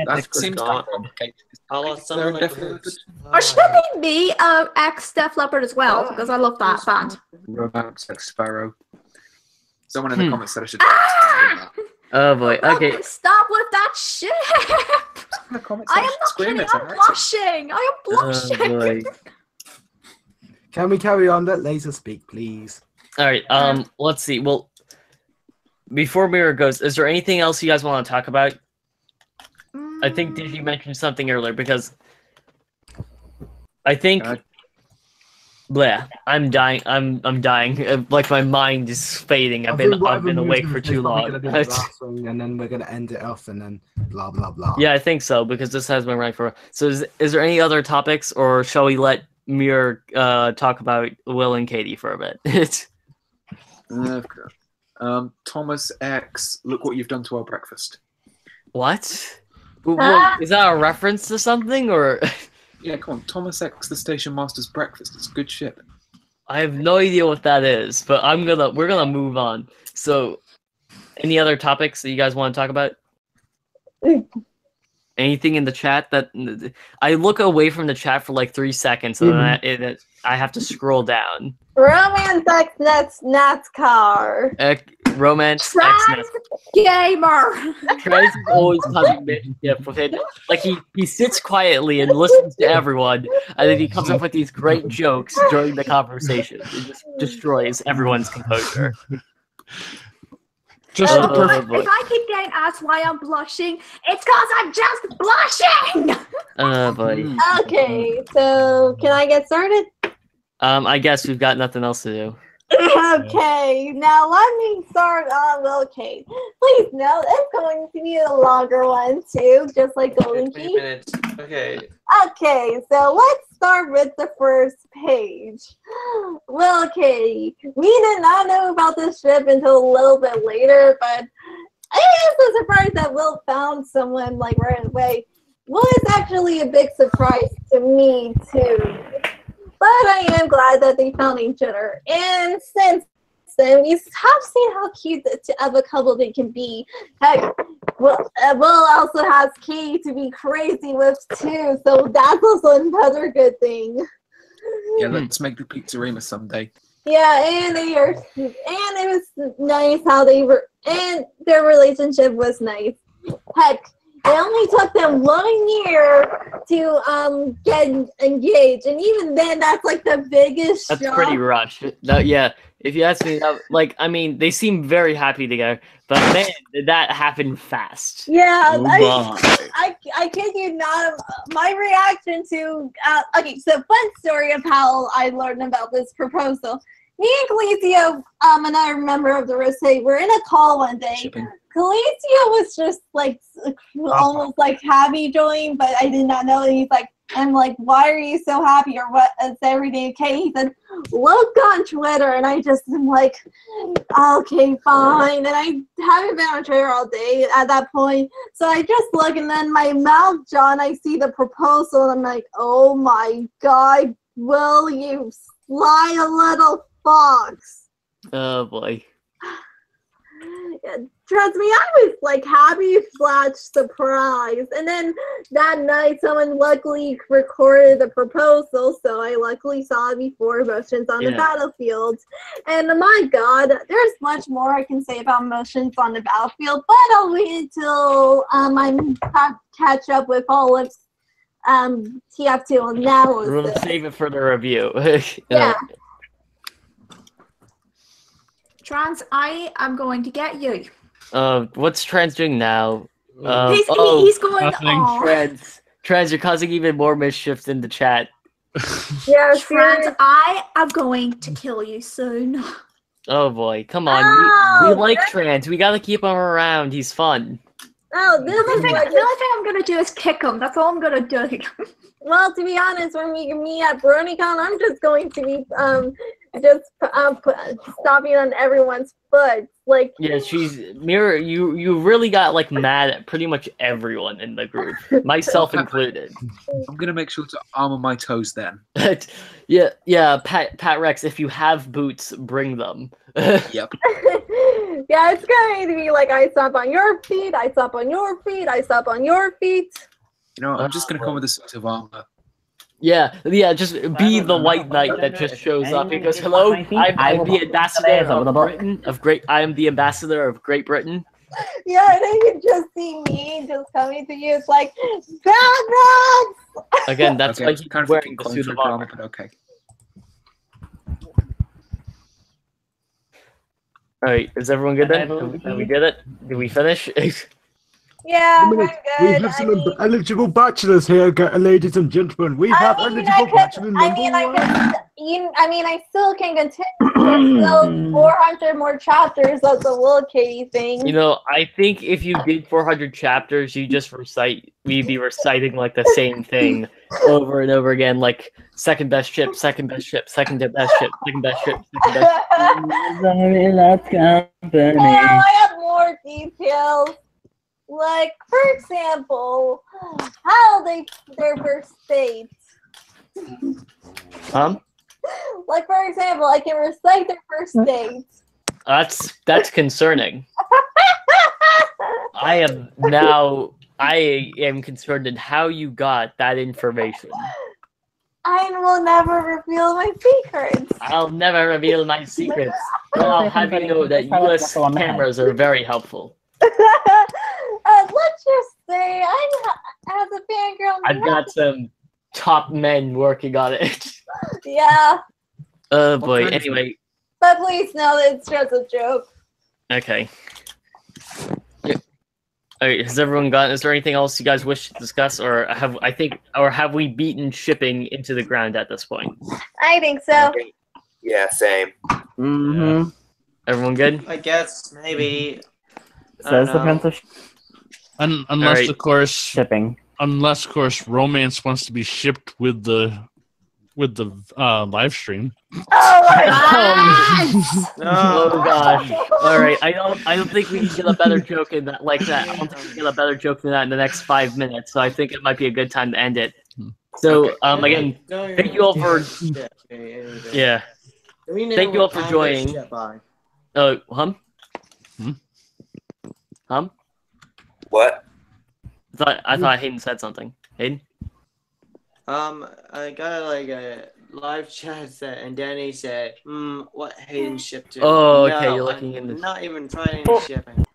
That seems not. complicated. I'll Is there a someone like definite Or should it be X Def Leopard as well? Because I love that band. romance like Sparrow? Someone in the comments said I should. Oh boy. Okay. Stop with that shit. In the comments, I am not scream kidding. it. I'm blushing. I am Oh blushing. boy. Can we carry on? Let Laser speak, please. All right. Let's see. Well, before Mira goes, is there anything else you guys want to talk about? I think Digi mentioned something earlier because I think. Bleh, I'm dying. I'm dying. Like my mind is fading. I've been awake for too long. And then we're gonna end it off, and then blah blah blah. Yeah, I think so because this has been running for. So is there any other topics, or shall we let Mir talk about Will and Katie for a bit? Thomas X, look what you've done to our breakfast. What? Is that a reference to something, or? Yeah, come on, Thomas X, the station master's breakfast. It's a good ship. I have no idea what that is, but we're gonna move on. So, any other topics that you guys want to talk about? Anything in the chat that I look away from the chat for like 3 seconds, and then I have to scroll down. Romance X NASCAR. Romance Trans gamer. Trez is always causing mischief with it. Like he sits quietly and listens to everyone, and then he comes up with these great jokes during the conversation. It just destroys everyone's composure. Just Oh, the perfect. boy. If I keep getting asked why I'm blushing, it's because I'm just blushing. Oh boy. Okay, so can I get started? I guess we've got nothing else to do. Okay, now let me start on Will Kate. Please note, it's going to be a longer one too, just like Golden 20 Key. minutes. Okay. Okay, so let's start with the first page. Will Kate, we did not know about this ship until a little bit later, but I am so surprised that Will found someone like right away. Will is actually a big surprise to me too. But I am glad that they found each other. And since then, we have seen how cute of a couple they can be. Heck, Will also has Katie to be crazy with too, so that's also another good thing. Yeah, let's make the Pizzerima someday. Yeah, and it was nice how they were, and their relationship was nice. Heck, it only took them 1 year to get engaged, and even then, that's like the biggest. That's shock. pretty rushed. No, yeah, if you ask me, like I mean, they seem very happy together, but man, did that happen fast? Yeah, Oh my. I kid you not. My reaction to okay, so fun story of how I learned about this proposal. Me and Calicio, another member of the Rosé, were in a call one day. Shipping. Calicio was just like almost like happy joining, but I did not know. And he's like, I'm like, why are you so happy, or what? Is everything okay? He said, look on Twitter, and I just am like, okay, fine. And I haven't been on Twitter all day at that point, so I just look, and then my mouth, John, I see the proposal, and I'm like, oh my god, will you sly little fox? Oh boy. Trust me, I was like happy / surprised. And then that night, someone luckily recorded the proposal, so I luckily saw it before Emotions on the Battlefield. And my god, there's much more I can say about Emotions on the Battlefield, but I'll wait until I catch up with all of TF2 and now. We'll save it for the review. Yeah. Trans, I am going to get you. What's Trans doing now? He's going nothing. on. Trans, you're causing even more mischief in the chat. Yeah, Trans, I am going to kill you soon. Oh boy, come on. We like Trans. We gotta keep him around. He's fun. Oh, this The only is thing, what the only thing I'm gonna do is kick him. That's all I'm gonna do. Well, to be honest, when we meet at BronyCon, I'm just going to be stomping on everyone's foot. Like, Yeah, she's Mirror. You really got like mad at pretty much everyone in the group, myself included. I'm gonna make sure to armor my toes then. yeah. Pat Rex, if you have boots, bring them. Yep. yeah, it's going to be like I stomp on your feet, I stomp on your feet, I stomp on your feet. You know, I'm just gonna come with a suit of armor. Yeah. Just be the white knight that just shows up and goes, "Hello, I'm the ambassador of Britain I am the ambassador of Great Britain." Yeah, and then you just see me just coming to you. It's like, bad Rex! Again, that's Okay, why it's he's kind of wearing the calling suit for of armor. drama, but okay. All right, is everyone good then? Did we get it? Did we finish? Yeah, I'm We good. have some eligible bachelors here, ladies and gentlemen. We have eligible bachelor number one. I still can continue. There's still 400 more chapters of the Will Kitty thing. You know, I think if you did 400 chapters, we'd be reciting like the same thing over and over again, like second best ship, second best ship, second best ship, second best ship, second best ship. No, I have more details. Like, for example, how their first dates. Like, for example, I can recite their first dates. That's concerning. I am concerned in how you got that information. I will never reveal my secrets. I'll never reveal my secrets. But I'll have you know that US cameras are very helpful. Let's just say as a fangirl. I've got some top men working on it. Yeah. Oh boy. Anyway. But please know that it's just a joke. Okay. Alright, has everyone gotten? Is there anything else you guys wish to discuss, or have we beaten shipping into the ground at this point? I think so. Yeah, same. Mm-hmm. Everyone good? I guess maybe. Says the Prince of Unless, Alright. of course, Shipping. unless, of course, romance wants to be shipped with the live stream. Oh my god! Oh gosh! All right, I don't think we can get a better joke in that like that. I don't think we can get a better joke than that in the next 5 minutes. So I think it might be a good time to end it. So again, thank you all for yeah. Thank you all for joining. What? I thought Hayden said something. Hayden? I got like a live chat set, and Danny said, what Hayden shipped to? Oh, okay, No, you're looking I'm in the. not even trying to shipping.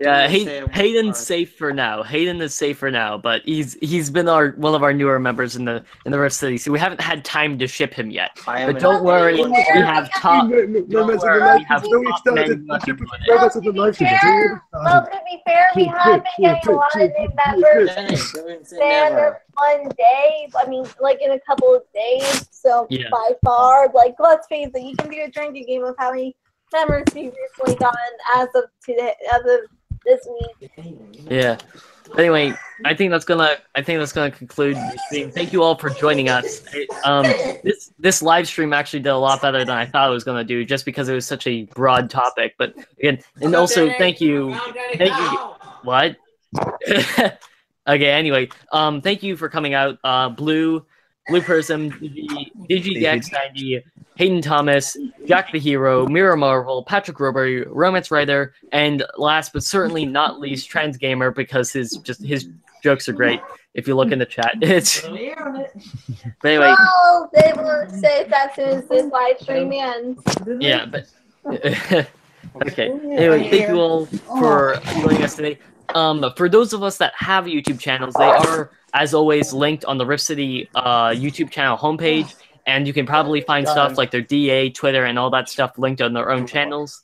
Yeah, Don't say a Hayden's word. safe for now. Hayden is safe for now, but he's been one of our newer members in the Rift City, so we haven't had time to ship him yet. I am But don't worry, we have top. Don't worry, we have top men working on it. Well, to be fair, we have been getting a lot of new members Danny, don't say there never. one day. I mean, like in a couple of days. So Yeah. by far, like let's face it, you can do a drinking game of how many members we've recently gotten as of today, as of this week. Yeah. Anyway, I think that's gonna conclude the stream. Thank you all for joining us. This live stream actually did a lot better than I thought it was gonna do, just because it was such a broad topic. But again, and also thank you. What? Okay. Anyway, thank you for coming out, Blue Prism, DigiDX90, Hayden Thomas, Jack the Hero, Mira Marvel, Patrick Roberry, Romance Writer, and last but certainly not least, Trans Gamer, because his jokes are great. If you look in the chat, it's. But anyway. Well, they will say that as soon as this live stream ends. Yeah, but. Okay. Anyway, thank you all for joining us today. For those of us that have YouTube channels, they are, as always, linked on the Rift City YouTube channel homepage, and you can probably find stuff like their DA, Twitter, and all that stuff linked on their own channels.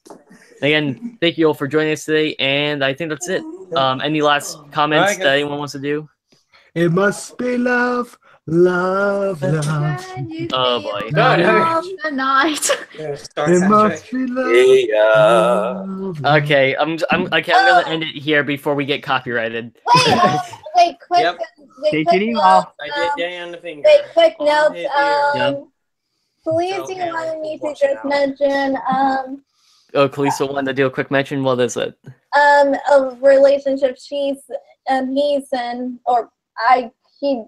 Again, thank you all for joining us today, and I think that's it. Any last comments that anyone wants to do? It must be love. Love, love. Can you Oh, feel boy. the God, love of the night? Yeah, Star It soundtrack. must be love. Yeah. Okay, I'm gonna end it here before we get copyrighted. Wait, quick. Yep. Wait, Take quick it easy. notes, I did Danny on the finger. wait, quick On notes. his ear. Yep. Please, So, you Hannah, wanted me to watch just out. mention Oh, Kalisa wanted to do a quick mention. What is it? a relationship he's in, or he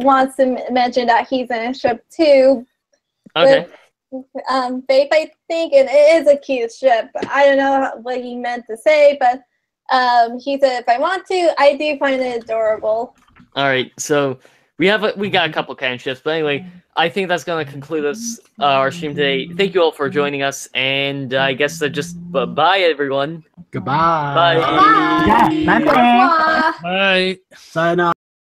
wants to mention that he's in a ship too. Okay. Faith, I think, and it is a cute ship. I don't know what he meant to say, but he said if I want to, I do find it adorable. All right. So we got a couple can ships, but anyway, I think that's gonna conclude us our stream today. Thank you all for joining us, and I guess just bye everyone. Goodbye. Bye. Yeah, Bye. bye. Au revoir. Bye. Sayonara.